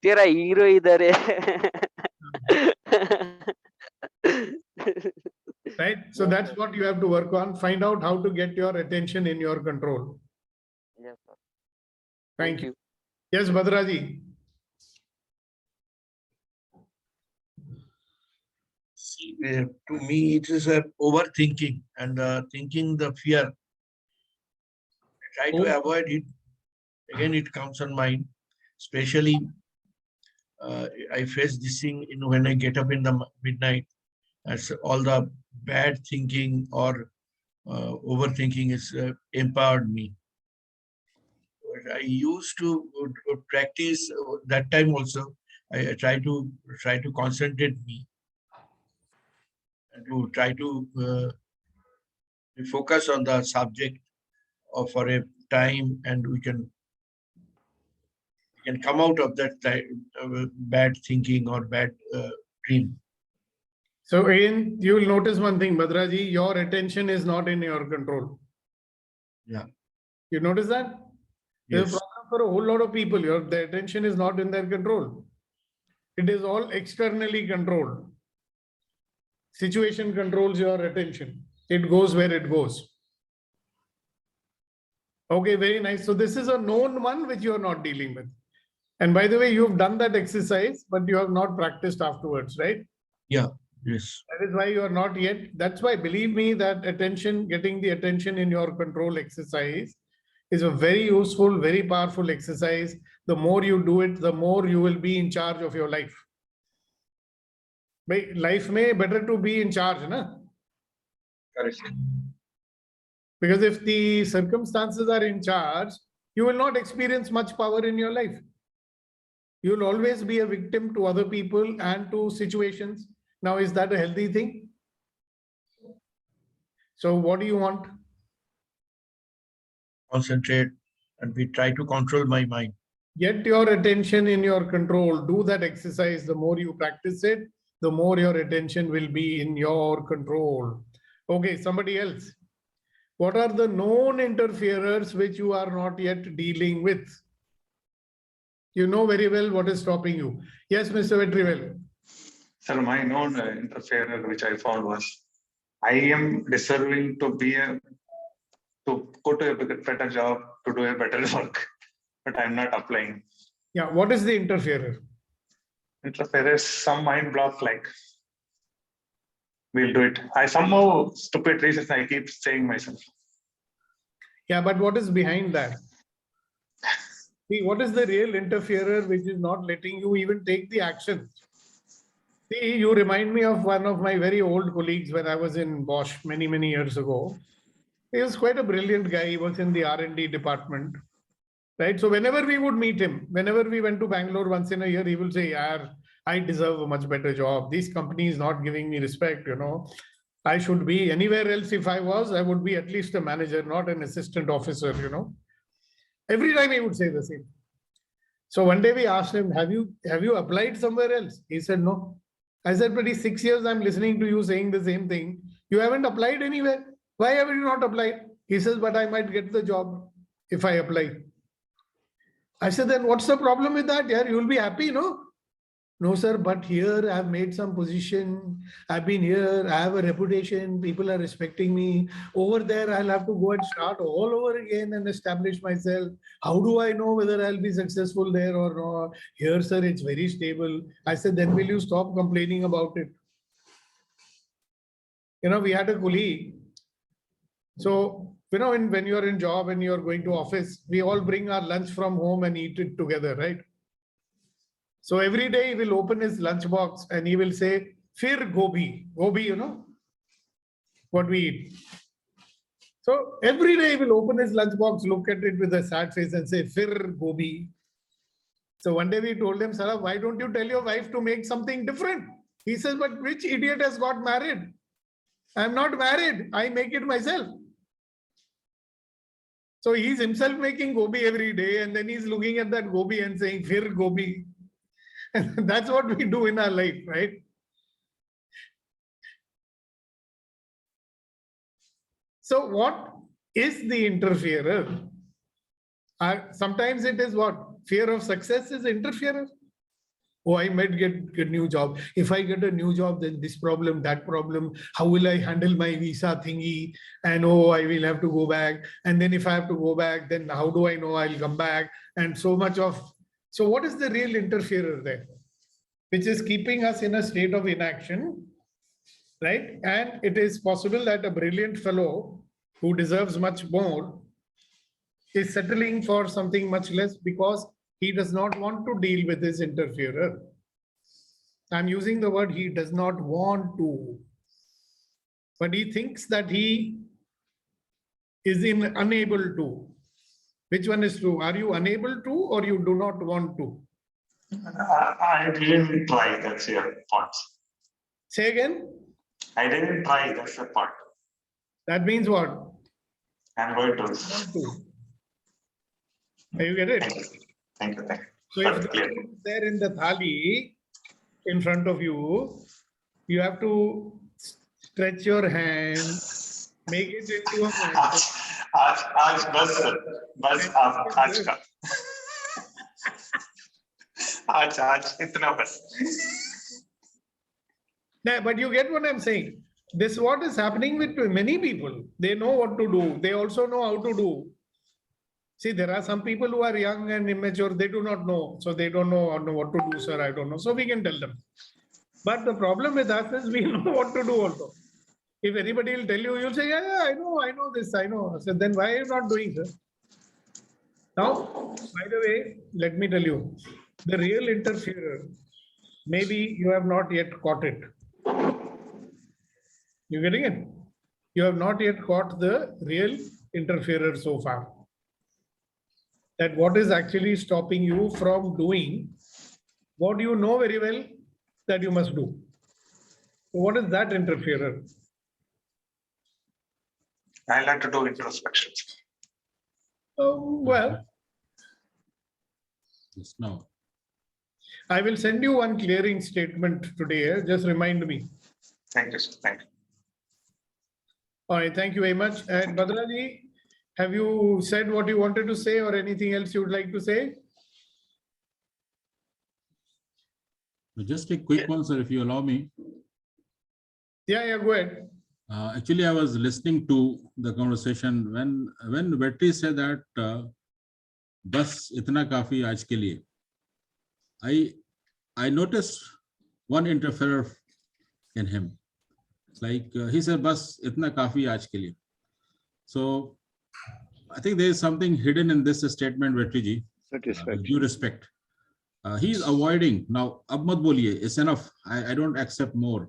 तेरा हीरो इधर है. Right? So Yes, that's sir. what you have to work on. Find out how to get your attention in your control. Yes, sir. Thank you. Yes, Bhadraji. See, to me, it is overthinking and thinking the fear. I try to avoid it. Again, it comes on mind. Especially, I face this thing when I get up in the midnight. As all the bad thinking or overthinking is empowered me. But I used to practice that time also. I try to concentrate me. to try to focus on the subject for a time, and we can come out of that bad thinking or bad dream. So again, you will notice one thing, Bhadraji, your attention is not in your control. Yeah. You notice that? There's a Yes. problem for a whole lot of people. Their attention is not in their control. It is all externally controlled. Situation controls your attention. It goes where it goes. Okay, very nice. So this is a known one which you are not dealing with. And by the way, you've done that exercise, but you have not practiced afterwards, right? Yeah. Yes. That is why you are not yet. That's why, believe me, that attention, getting the attention in your control exercise is a very useful, very powerful exercise. The more you do it, the more you will be in charge of your life. Life may better to be in charge, na? Correct. Because if the circumstances are in charge, you will not experience much power in your life. You will always be a victim to other people and to situations. Now, is that a healthy thing? So what do you want? Concentrate, and we try to control my mind. Get your attention in your control. Do that exercise. The more you practice it, the more your attention will be in your control. Okay, somebody else. What are the known interferers which you are not yet dealing with? You know very well what is stopping you. Yes, Mr. Vetrivel. Sir, my known interferer which I found was I am deserving to go to a better job, to do a better work, but I'm not applying. Yeah, what is the interferer? Interferer is some mind block like we'll do it. I somehow stupid reasons I keep saying myself. Yeah, but what is behind that? See, what is the real interferer which is not letting you even take the action? See, you remind me of one of my very old colleagues when I was in Bosch many, many years ago. He was quite a brilliant guy. He was in the R&D department, right? So whenever we would meet him, whenever we went to Bangalore once in a year, he will say, "Yeah, I deserve a much better job. This company is not giving me respect, you know. I should be anywhere else. If I was, I would be at least a manager, not an assistant officer, you know." Every time he would say the same. So one day we asked him, have you applied somewhere else? He said, no. I said, but 6 years I'm listening to you saying the same thing. You haven't applied anywhere. Why have you not applied? He says, but I might get the job if I apply. I said, then what's the problem with that? Yeah, you'll be happy, no? No, sir, but here I've made some position. I've been here. I have a reputation. People are respecting me. Over there, I'll have to go and start all over again and establish myself. How do I know whether I'll be successful there or not? Here, sir, it's very stable. I said, then will you stop complaining about it? You know, we had a colleague. So, you know, when you're in job and you're going to office, we all bring our lunch from home and eat it together, right? So every day he will open his lunchbox and he will say, "Fir gobi." Gobi, you know, what we eat. So every day he will open his lunchbox, look at it with a sad face and say, "Fir gobi." So one day we told him, "Sir, why don't you tell your wife to make something different?" He says, "But which idiot has got married? I'm not married. I make it myself." So he's himself making gobi every day and then he's looking at that gobi and saying, "Fir gobi." That's what we do in our life, right? So what is the interferer? Sometimes it is what? Fear of success is interferer. Oh, I might get a new job. If I get a new job, then this problem, that problem. How will I handle my visa thingy? And oh, I will have to go back. And then if I have to go back, then how do I know I'll come back? And so much of... So what is the real interferer there? Which is keeping us in a state of inaction, right? And it is possible that a brilliant fellow who deserves much more is settling for something much less because he does not want to deal with his interferer. I'm using the word he does not want to, but he thinks that he is unable to. Which one is true? Are you unable to or you do not want to? I didn't try, that's your point. Say again? I didn't try. That's the part. That means what? I'm going to. Want to. You get it? Thank you. Thank you. Thank you. So if That's clear. it's there in the thali in front of you, you have to stretch your hand, make it into a mantle. आज बस आज का आज इतना बस. No, but you get what I'm saying. This is what is happening with many people. They know what to do. They also know how to do. See, there are some people who are young and immature. They do not know. So they don't know what to do, sir. I don't know. So we can tell them. But the problem with us is we know what to do also. If anybody will tell you, you'll say, yeah, I know this, I know. So then why are you not doing, sir? Now, by the way, let me tell you, the real interferer, maybe you have not yet caught it. You getting it? You have not yet caught the real interferer so far. That what is actually stopping you from doing what you know very well that you must do. So what is that interferer? I like to do introspection. Well, Yes, no. I will send you one clearing statement today. Just remind me. Thank you, sir. Thank you. All right, thank you very much. And Badraji, have you said what you wanted to say or anything else you would like to say? Just a quick one, sir, if you allow me. Yeah, go ahead. Actually, I was listening to the conversation when Vetri said that bas itna kafi aaj ke liye. I noticed one interferer in him. It's like he said bas itna kafi aaj ke liye. So I think there is something hidden in this statement, Vetri ji. Satisfaction. Due respect. He's avoiding now. Ab mat boliye, it's enough. I don't accept more.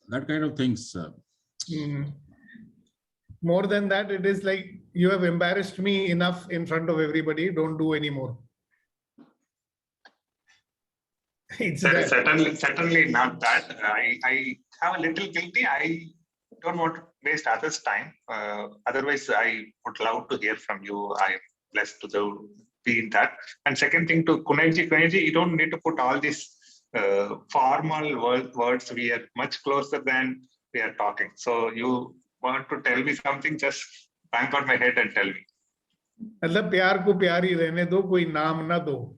That kind of things. More than that, it is like you have embarrassed me enough in front of everybody. Don't do anymore. It's that. Certainly not that. I have a little guilty. I don't want to waste others' time. Otherwise, I would love to hear from you. I am blessed to be in that. And second thing to Kunalji, you don't need to put all these formal words. We are much closer than we are talking. So you want to tell me something, just bang on my head and tell me. मतलब प्यार को प्यार ही रहने दो, कोई नाम ना दो.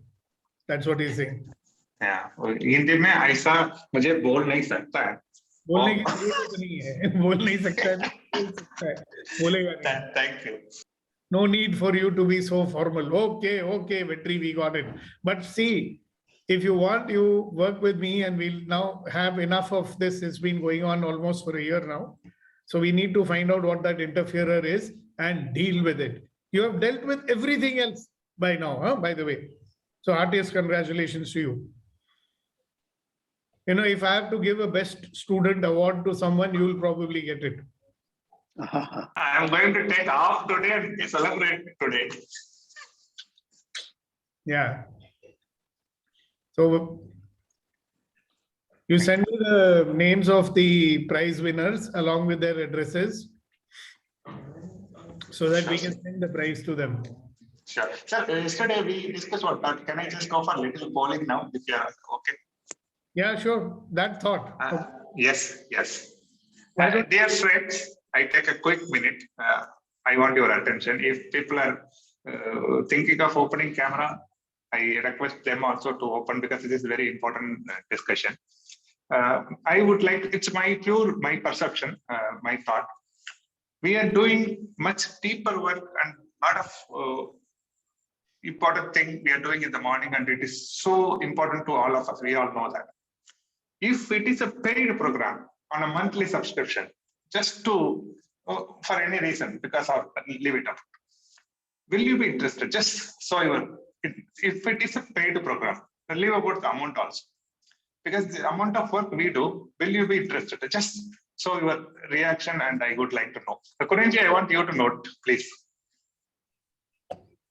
That's what he's saying. Yeah. Hindi में ऐसा मुझे बोल नहीं सकता है. बोलने की जरूरत नहीं है. बोल नहीं सकता है. बोल सकता है. बोलेगा नहीं. Thank you. No need for you to be so formal. Okay, Vetri, we got it. But see, if you want, you work with me and we'll now have enough of this. It's been going on almost for a year now. So we need to find out what that interferer is and deal with it. You have dealt with everything else by now, by the way. So heartiest congratulations to you. You know, if I have to give a best student award to someone, you will probably get it. I'm going to take off today and celebrate today. Yeah. So you send me the names of the prize winners along with their addresses so that we can send the prize to them. Sure. Sir, yesterday we discussed what that. Can I just go for a little polling now? If you're okay. Yeah, sure. That thought. Yes. Why don't- Dear friends, I take a quick minute. I want your attention. If people are thinking of opening camera, I request them also to open because it is a very important discussion. I would like, it's my perception, my thought. We are doing much deeper work and a lot of important thing we are doing in the morning, and it is so important to all of us. We all know that. If it is a paid program on a monthly subscription, just to, for any reason, because of leave it up. Will you be interested? Just so you will, if it is a paid program, leave about the amount also. Because the amount of work we do, will you be interested? Just so your reaction, and I would like to know. Kunenji, I want you to note, please.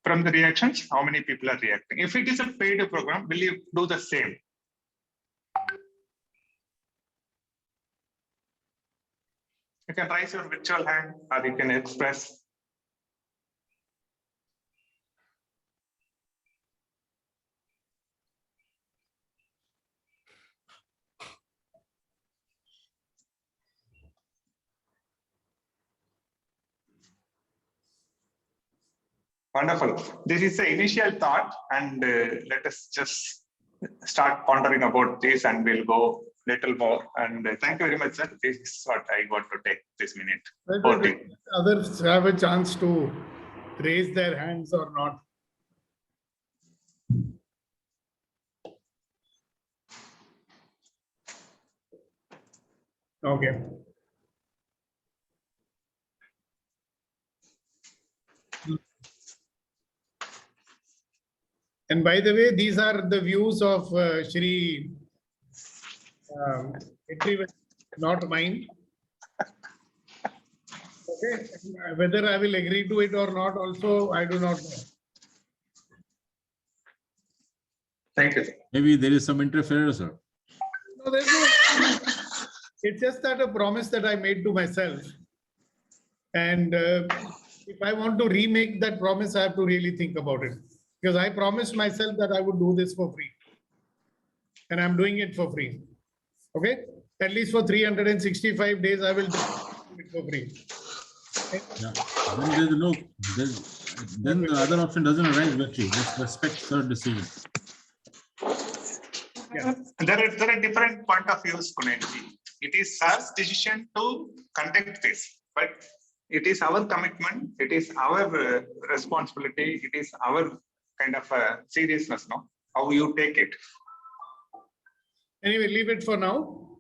From the reactions, how many people are reacting? If it is a paid program, will you do the same? You can raise your virtual hand or you can express. Wonderful. This is the initial thought, and let us just start pondering about this, and we'll go little more. And thank you very much, sir. This is what I got to take this minute. Whether others have a chance to raise their hands or not. Okay. And by the way, these are the views of Shri Vetrivel, not mine. Okay, whether I will agree to it or not also, I do not know. Thank you, sir. Maybe there is some interference, sir. No, there's no. It's just that a promise that I made to myself. And if I want to remake that promise, I have to really think about it. Because I promised myself that I would do this for free. And I'm doing it for free. Okay? At least for 365 days, I will do it for free. Okay? Yeah. Then there's no, then the other option doesn't arise with you. Just respect her decision. Yeah. There are different point of views, Kunenji. It is sir's decision to conduct this, but it is our commitment. It is our responsibility. It is our kind of seriousness, no? How you take it. Anyway, leave it for now.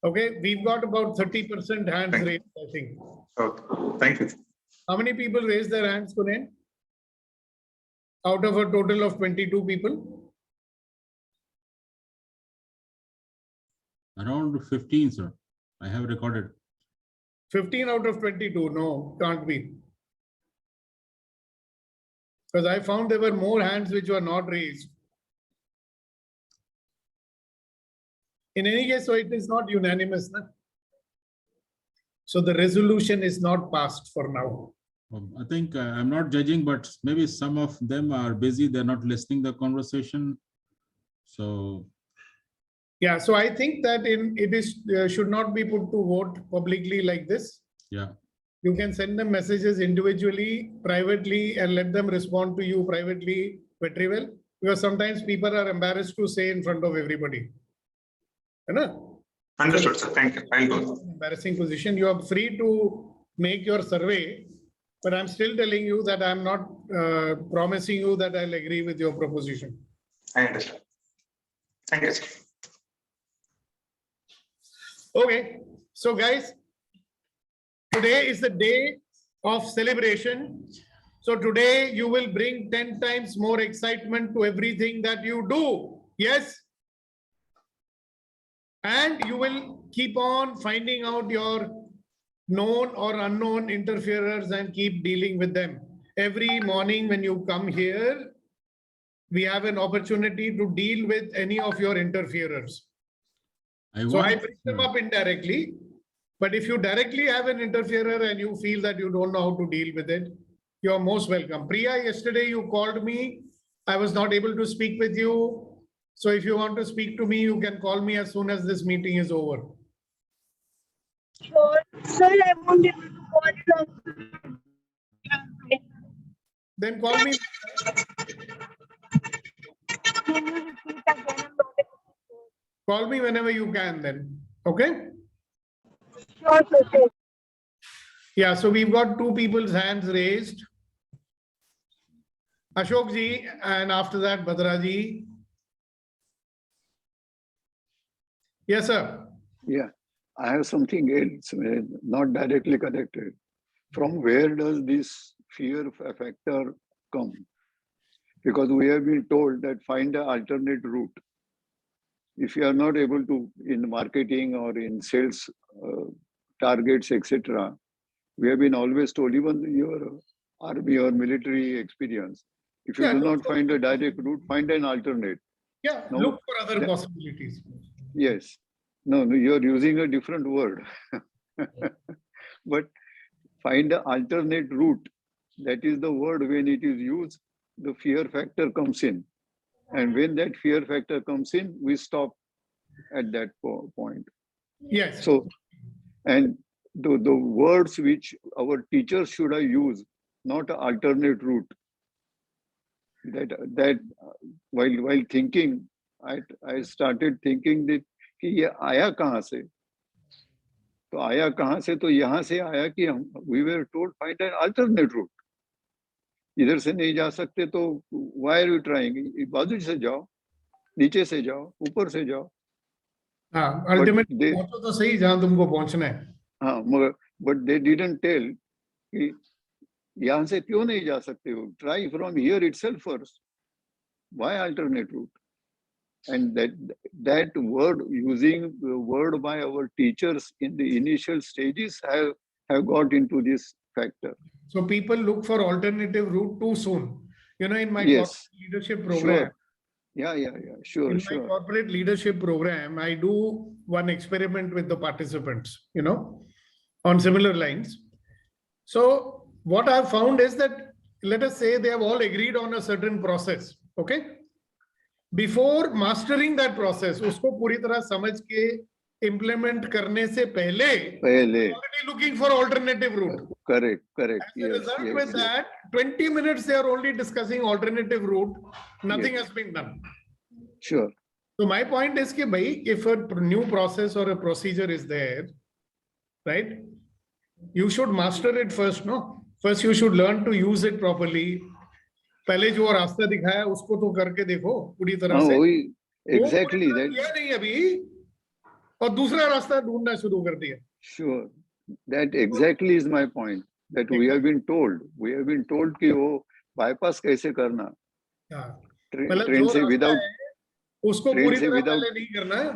Okay, we've got about 30% hands Thank you. raised, I think. Okay. Thank you. How many people raised their hands, Kunen? Out of a total of 22 people? Around 15, sir. I have recorded. 15 out of 22. No, can't be. Because I found there were more hands which were not raised. In any case, so it is not unanimous. Na? So the resolution is not passed for now. I think I'm not judging, but maybe some of them are busy. They're not listening the conversation. So Yeah, so I think that it is should not be put to vote publicly like this. yeah, You can send them messages individually, privately, and let them respond to you privately, Vetrivel, because sometimes people are embarrassed to say in front of everybody. Understood, sir. Thank you. I'll go. Embarrassing position. You are free to make your survey, but I'm still telling you that I'm not promising you that I'll agree with your proposition. I understand. Thank you, sir. Okay, so guys, today is the day of celebration. So today you will bring 10 times more excitement to everything that you do. Yes? And you will keep on finding out your known or unknown interferers and keep dealing with them. Every morning when you come here, we have an opportunity to deal with any of your interferers. So I bring them up indirectly, but if you directly have an interferer and you feel that you don't know how to deal with it, you're most welcome. Priya, yesterday you called me. I was not able to speak with you. So if you want to speak to me, you can call me as soon as this meeting is over. Sure, sir, I won't be able to call you. Then call me. Can you repeat again? I'm not able to. Call me whenever you can then. Okay? Sure, sir. Yeah, so we've got two people's hands raised. Ashok ji, and after that, Badra ji. Yes, sir. Yeah, I have something else, not directly connected. From where does this fear factor come? Because we have been told that find an alternate route. If you are not able to in marketing or in sales targets, etc., we have been always told, even your army or military experience, if you do not find a direct route, find an alternate. Yeah, No, look for other possibilities. Yes. No, you're using a different word. But find the alternate route. That is the word when it is used, the fear factor comes in. And when that fear factor comes in, we stop at that point. Yes. So, and the words which our teachers should have used, not an alternate route. That while thinking, I started thinking that कि ये आया कहाँ से? तो आया कहाँ से? तो यहाँ से आया कि हम we were told find an alternate route. इधर से नहीं जा सकते तो why are you trying? बाजू से जाओ, नीचे से जाओ, ऊपर से जाओ. हाँ, अल्टीमेटली पहुंचो तो सही जहाँ तुमको पहुंचना है. हाँ, मगर but they didn't tell कि यहाँ से क्यों नहीं जा सकते हो? Try from here itself first. Why alternate route? And that word, using the word by our teachers in the initial stages have got into this factor. So people look for alternative route too soon. You know, in my Yes. corporate leadership program, Sure. Yeah. Sure, in sure. my corporate leadership program, I do one experiment with the participants, you know, on similar lines. So what I've found is that, let us say they have all agreed on a certain process, okay? Before mastering that process, उसको पूरी तरह समझ के implement करने से पहले, already looking for alternative route. Correct. As a result, with that, 20 minutes they are only discussing alternative route. Nothing has been done. Sure. So my point is कि भाई, if a new process or a procedure is there, right? You should master it first, no? First, you should learn to use it properly. पहले जो रास्ता दिखाया उसको तो करके देखो पूरी तरह से. Exactly that. किया नहीं अभी और दूसरा रास्ता ढूंढना शुरू कर दिया. Sure. That exactly is my point. That we have been told कि वो bypass कैसे करना. ट्रेन से विदाउट उसको पूरी तरह पहले नहीं करना है.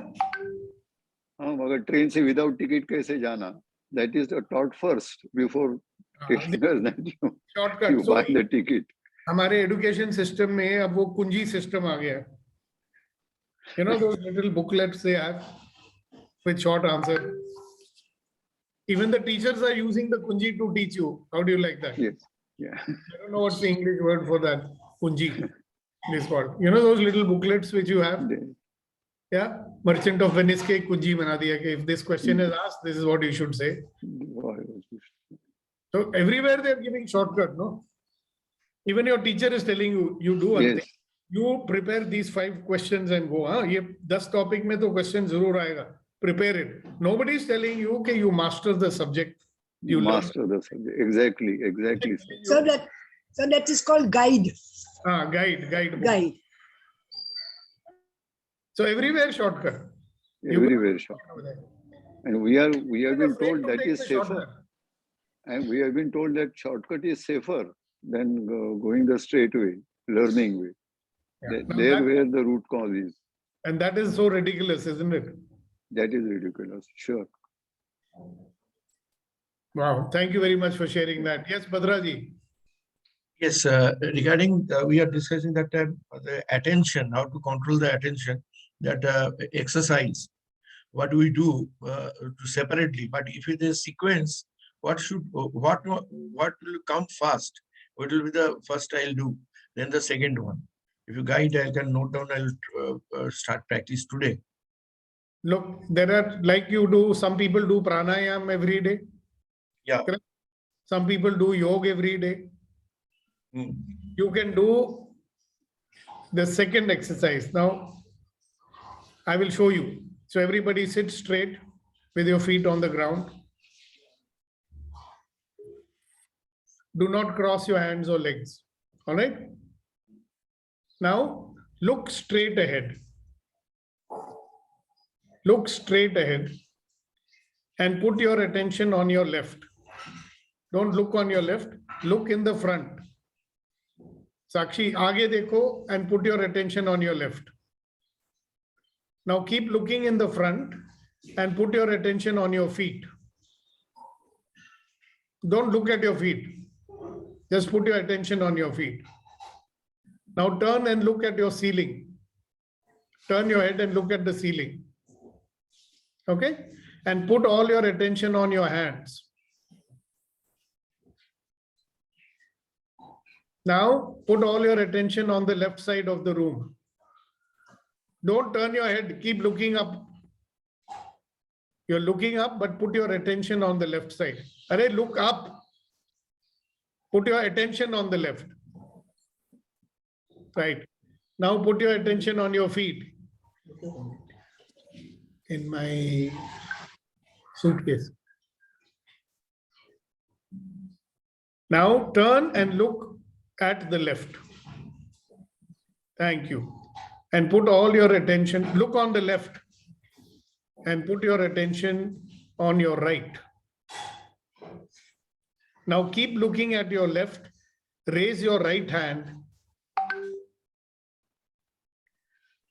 हाँ, मगर ट्रेन से विदाउट टिकट कैसे जाना? That is taught first before shortcut. you buy the ticket. हमारे एजुकेशन सिस्टम में अब वो कुंजी सिस्टम आ गया. You know those little booklets they have with short answer. Even the teachers are using the kunji to teach you. How do you like that? Yes. Yeah. I don't know what's the English word for that. Kunji is called. You know those little booklets which you have? Yeah. Merchant of Venice के kunji बना दिया कि if this question is asked, this is what you should say. So everywhere they are giving shortcut, no? Even your teacher is telling you, you do one thing. You prepare these 5 questions and go. हाँ, ये 10 topic में तो question जरूर आएगा. Prepare it. Nobody is telling you that you master the subject. You master the subject. Exactly. So that is called guide. Guide. So everywhere shortcut. Everywhere shortcut. And we have been told that is safer. And we have been told that shortcut is safer than going the straight way, learning way. Yeah. There where the root cause is. And that is so ridiculous, isn't it? That is ridiculous, sure. Wow, thank you very much for sharing that. Yes, Bhadraji. Yes, regarding, we are discussing that the attention, how to control the attention, that exercise, what do we do separately, but if it is sequence, what will come first? What will be the first I'll do, then the second one. If you guide, I can note down, I'll start practice today. Look, there are, like you do, some people do pranayam every day. Yeah. Correct? Some people do yoga every day. You can do the second exercise. Now, I will show you. So everybody sit straight with your feet on the ground. Do not cross your hands or legs. All right? Now, look straight ahead. Look straight ahead and put your attention on your left. Don't look on your left, look in the front. Sakshi, aage dekho and put your attention on your left. Now keep looking in the front and put your attention on your feet. Don't look at your feet. Just put your attention on your feet. Now turn and look at your ceiling. Turn your head and look at the ceiling. Okay? and put all your attention on your hands. Now put all your attention on the left side of the room. Don't turn your head, keep looking up. You're looking up, but put your attention on the left side. Arey, look up. Put your attention on the left. Right. Now put your attention on your feet. In my suitcase. Now turn and look at the left. Thank you. And put all your attention, look on the left and put your attention on your right. Now keep looking at your left, raise your right hand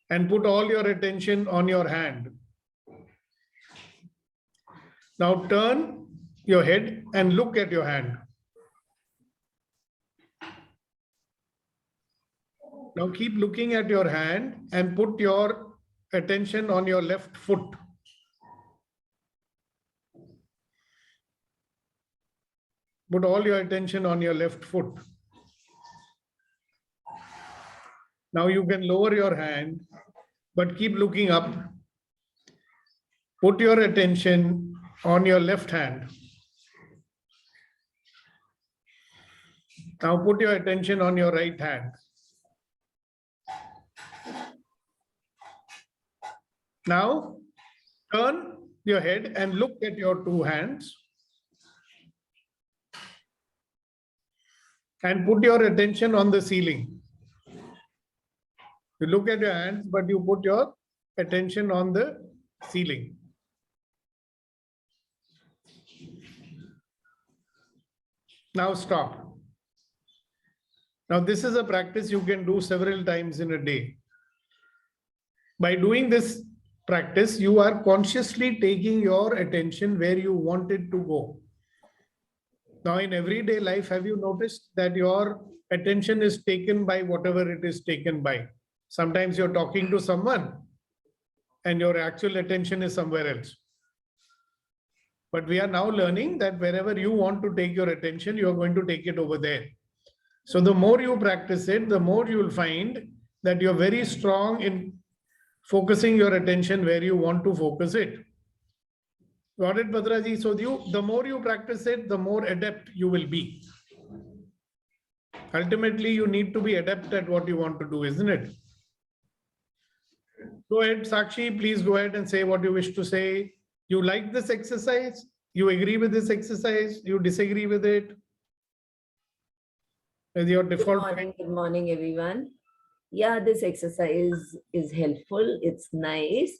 and put all your attention on your hand. Now turn your head and look at your hand. Now keep looking at your hand and put your attention on your left foot. Put all your attention on your left foot. Now you can lower your hand, but keep looking up. Put your attention on your left hand. Now put your attention on your right hand. Now turn your head and look at your two hands. And put your attention on the ceiling. You look at your hands, but you put your attention on the ceiling. Now stop. Now this is a practice you can do several times in a day. By doing this practice, you are consciously taking your attention where you want it to go. Now in everyday life, have you noticed that your attention is taken by whatever it is taken by? Sometimes you're talking to someone and your actual attention is somewhere else. But we are now learning that wherever you want to take your attention, you're going to take it over there. So the more you practice it, the more you will find that you're very strong in focusing your attention where you want to focus it. Got it, Bhadraji? So the more you practice it, the more adept you will be. Ultimately, you need to be adept at what you want to do, isn't it? Go ahead, Sakshi, please go ahead and say what you wish to say. You like this exercise? You agree with this exercise? You disagree with it? As your default. Good morning, everyone. Yeah, this exercise is helpful. It's nice.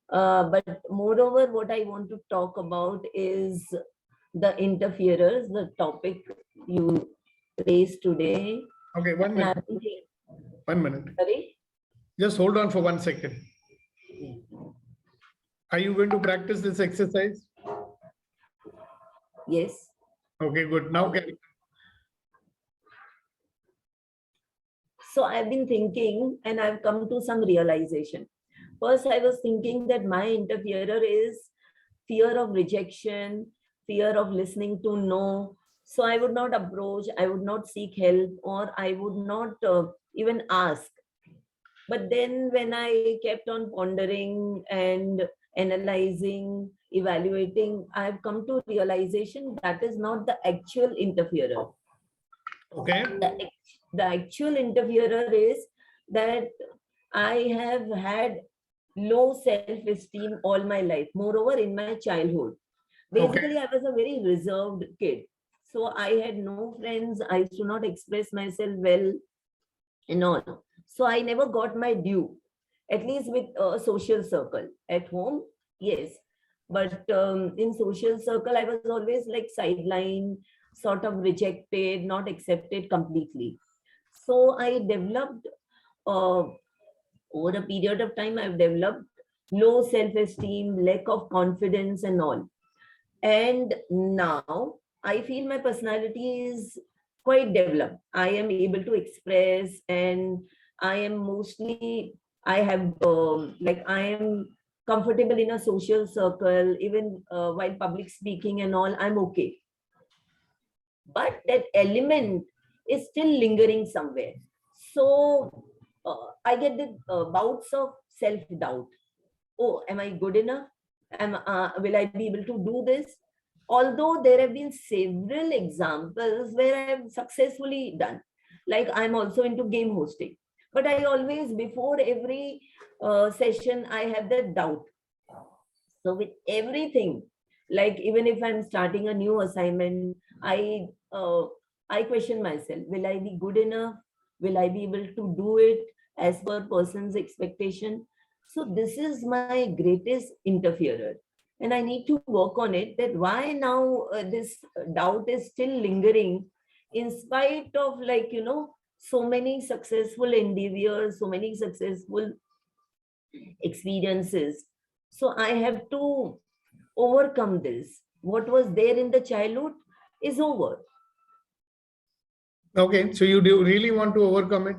But moreover, what I want to talk about is the interferers, the topic you raised today. Okay, 1 minute. 1 minute. Sorry? Just hold on for 1 second. Are you going to practice this exercise? Yes. Okay, good. Now can. So I've been thinking and I've come to some realization. First, I was thinking that my interferer is fear of rejection, fear of listening to no. So I would not approach, I would not seek help, or I would not even ask. But then when I kept on pondering and analyzing, evaluating, I've come to realization that is not the actual interferer. Okay. The actual interferer is that I have had low self-esteem all my life. Moreover, in my childhood, basically, I was a very reserved kid. So I had no friends. I used to not express myself well and all. So I never got my due, at least with a social circle. At home, yes. But in social circle, I was always like sidelined, sort of rejected, not accepted completely. So I developed, over a period of time, I've developed low self-esteem, lack of confidence and all. And now I feel my personality is quite developed. I am able to express, and I am mostly, I have, I am comfortable in a social circle, even while public speaking and all, I'm okay. But that element is still lingering somewhere. So I get the bouts of self-doubt. Oh, am I good enough? Will I be able to do this? Although there have been several examples where I have successfully done, like I'm also into game hosting, but I always, before every session, I have that doubt. So with everything, like even if I'm starting a new assignment, I question myself, will I be good enough? Will I be able to do it as per person's expectation? So this is my greatest interferer. And I need to work on it, that why now this doubt is still lingering in spite of, like, you know, so many successful endeavors, so many successful experiences. So I have to overcome this. What was there in the childhood is over. Okay, so you do really want to overcome it?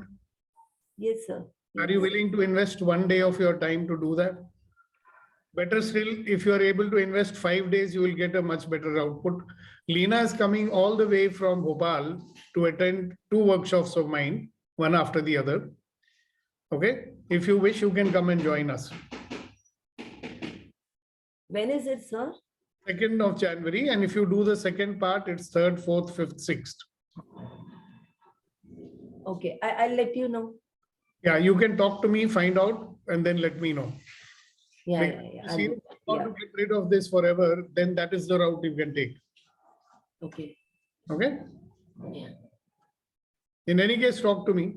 Yes, sir. Are you willing to invest 1 day of your time to do that? Better still, if you are able to invest 5 days, you will get a much better output. Leena is coming all the way from Bhopal to attend 2 workshops of mine, one after the other. Okay, if you wish, you can come and join us. When is it, sir? 2nd of January, and if you do the second part, it's 3rd, 4th, 5th, 6th. Okay, I'll let you know. Yeah, you can talk to me, find out, and then let me know. Yeah, Because yeah, if you want to get rid of this forever, then that is the route you can take. Okay. Okay? Yeah. In any case, talk to me.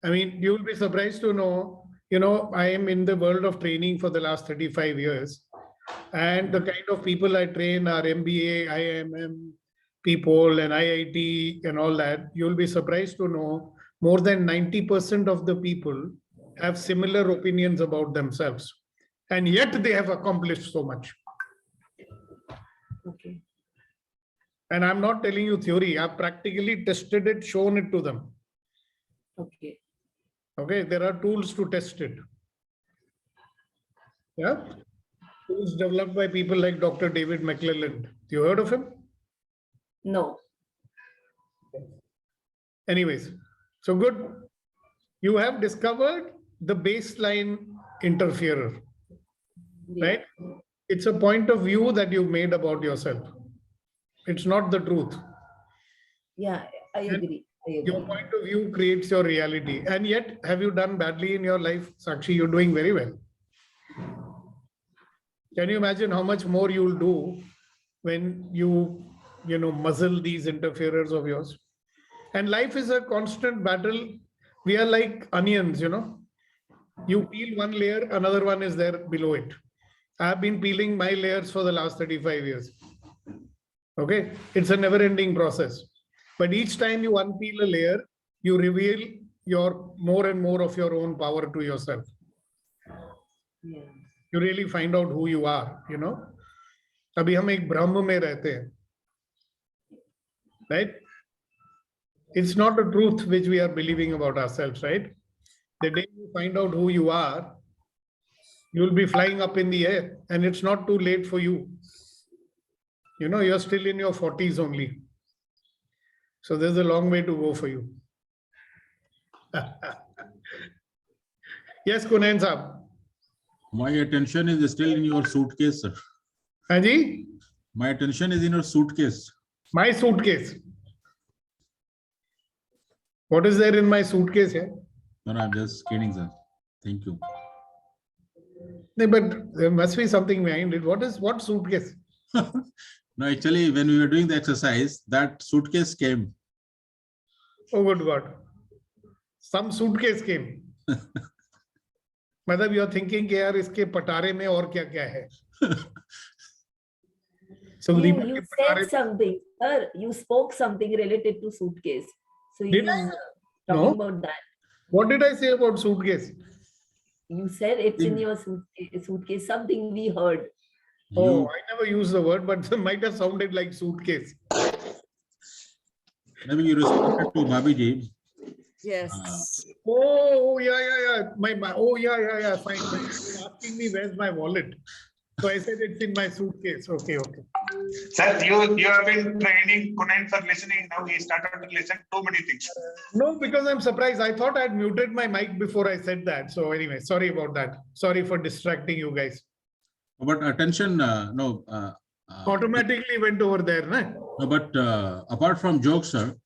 I mean, you will be surprised to know, you know, I am in the world of training for the last 35 years. And the kind of people I train are MBA, IIM people and IIT and all that. You'll be surprised to know more than 90% of the people have similar opinions about themselves. And yet they have accomplished so much. Okay. And I'm not telling you theory. I've practically tested it, shown it to them. Okay. Okay, there are tools to test it. Yeah. Tools developed by people like Dr. David McClelland. You heard of him? No. Anyways, so good. You have discovered the baseline interferer, right? It's a point of view that you've made about yourself. It's not the truth. Yeah, I agree. Your point of view creates your reality. And yet, have you done badly in your life? Sakshi, you're doing very well. Can you imagine how much more you'll do when you muzzle these interferers of yours? And life is a constant battle. We are like onions, you know. You peel one layer, another one is there below it. I have been peeling my layers for the last 35 years. Okay, it's a never-ending process. But each time you unpeel a layer, you reveal your more and more of your own power to yourself. Yeah. You really find out who you are, you know. अभी हम एक ब्रह्म में रहते हैं, right? It's not a truth which we are believing about ourselves, right? The day you find out who you are, you'll be flying up in the air, and it's not too late for you. You know, you're still in your 40s only. So there's a long way to go for you. Yes, Kunayan Saab. My attention is still in your suitcase, sir. Haji? My attention is in your suitcase. My suitcase. What is there in my suitcase here? No, I'm just kidding, sir. Thank you. No, but there must be something behind it. What suitcase? No, actually, when we were doing the exercise, that suitcase came. Oh, good God. Some suitcase came. मतलब you're thinking कि यार इसके पटारे में और क्या क्या है? So you said something, sir. You spoke something related to suitcase. So you talking about that. What did I say about suitcase? You said it's in your suitcase. Something we heard. Oh, I never used the word, but it might have sounded like suitcase. Maybe you responded to Bhabiji. Yes. Oh, yeah. Yeah. Fine. He was asking me where's my wallet. So I said it's in my suitcase. Okay. Sir, you have been training Kunain for listening. Now he started to listen too many things. No, because I'm surprised. I thought I'd muted my mic before I said that. So anyway, sorry about that. Sorry for distracting you guys. But attention, Automatically went over there, na? no, but apart from jokes, sir,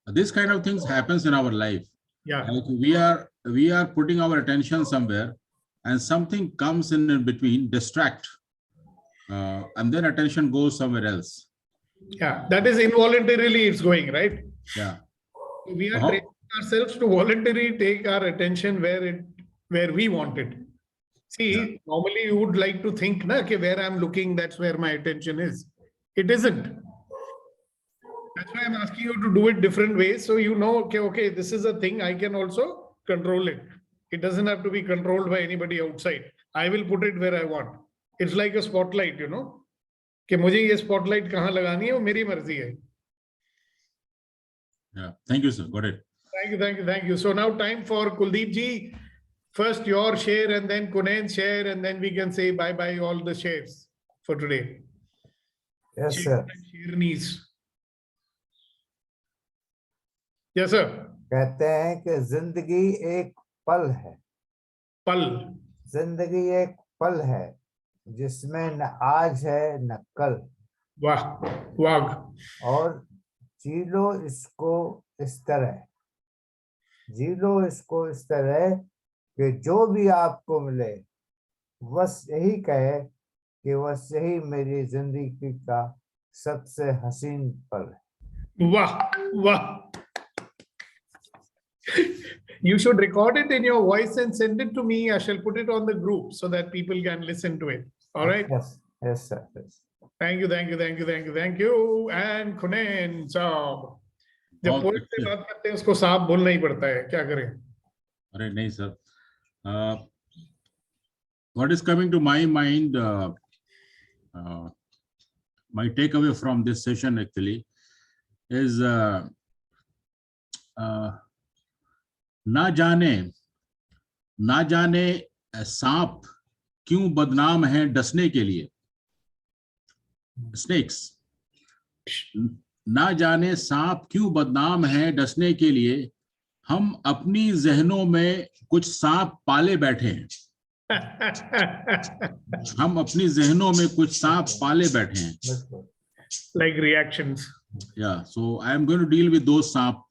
this kind of things happens in our life. Yeah. Like we are putting our attention somewhere, and something comes in between, distract, and then attention goes somewhere else. Yeah. That is involuntarily it's going, right? Yeah. We are training ourselves to voluntarily take our attention where we want it. See, normally you would like to think, na, okay, where I'm looking, that's where my attention is. It isn't. That's why I'm asking you to do it different ways. So you know, okay, this is a thing, I can also control it. It doesn't have to be controlled by anybody outside. I will put it where I want. It's like a spotlight, you know. कि मुझे ये spotlight कहाँ लगानी है वो मेरी मर्जी है. Yeah. Thank you, sir. Got it. Thank you. So now time for Kuldeep ji. First your share and then Kunain's share, and then we can say bye-bye all the shares for today. Yes, sir. Sharenies. Yes, sir. कहते हैं कि जिंदगी एक पल है, पल. जिंदगी एक पल है जिसमें न आज है न कल, वाह, वाह. और जी लो इसको इस तरह, जी लो इसको इस तरह कि जो भी आपको मिले बस यही कहे कि बस यही मेरी जिंदगी का सबसे हसीन पल है. Wow, wow. You should record it in your voice and send it to me. I shall put it on the group so that people can listen to it. All right. Yes, sir. Yes. Thank you. And Kunain साहब, जब poet से बात करते हैं उसको साहब बोलना ही पड़ता है, क्या करें? अरे नहीं sir. What is coming to my mind, my takeaway from this session actually is ना जाने सांप क्यों बदनाम है डसने के लिए. स्नेक्स. ना जाने सांप क्यों बदनाम है डसने के लिए, हम अपनी जहनों में कुछ सांप पाले बैठे हैं. हम अपनी जहनों में कुछ सांप पाले बैठे हैं. Like reactions. Yeah, so I am going to deal with those सांप.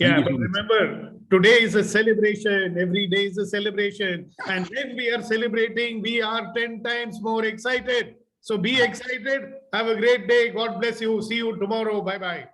Yeah, but remember, today is a celebration. Every day is a celebration. And when we are celebrating, we are 10 times more excited. So be excited. Have a great day. God bless you. See you tomorrow. Bye-bye.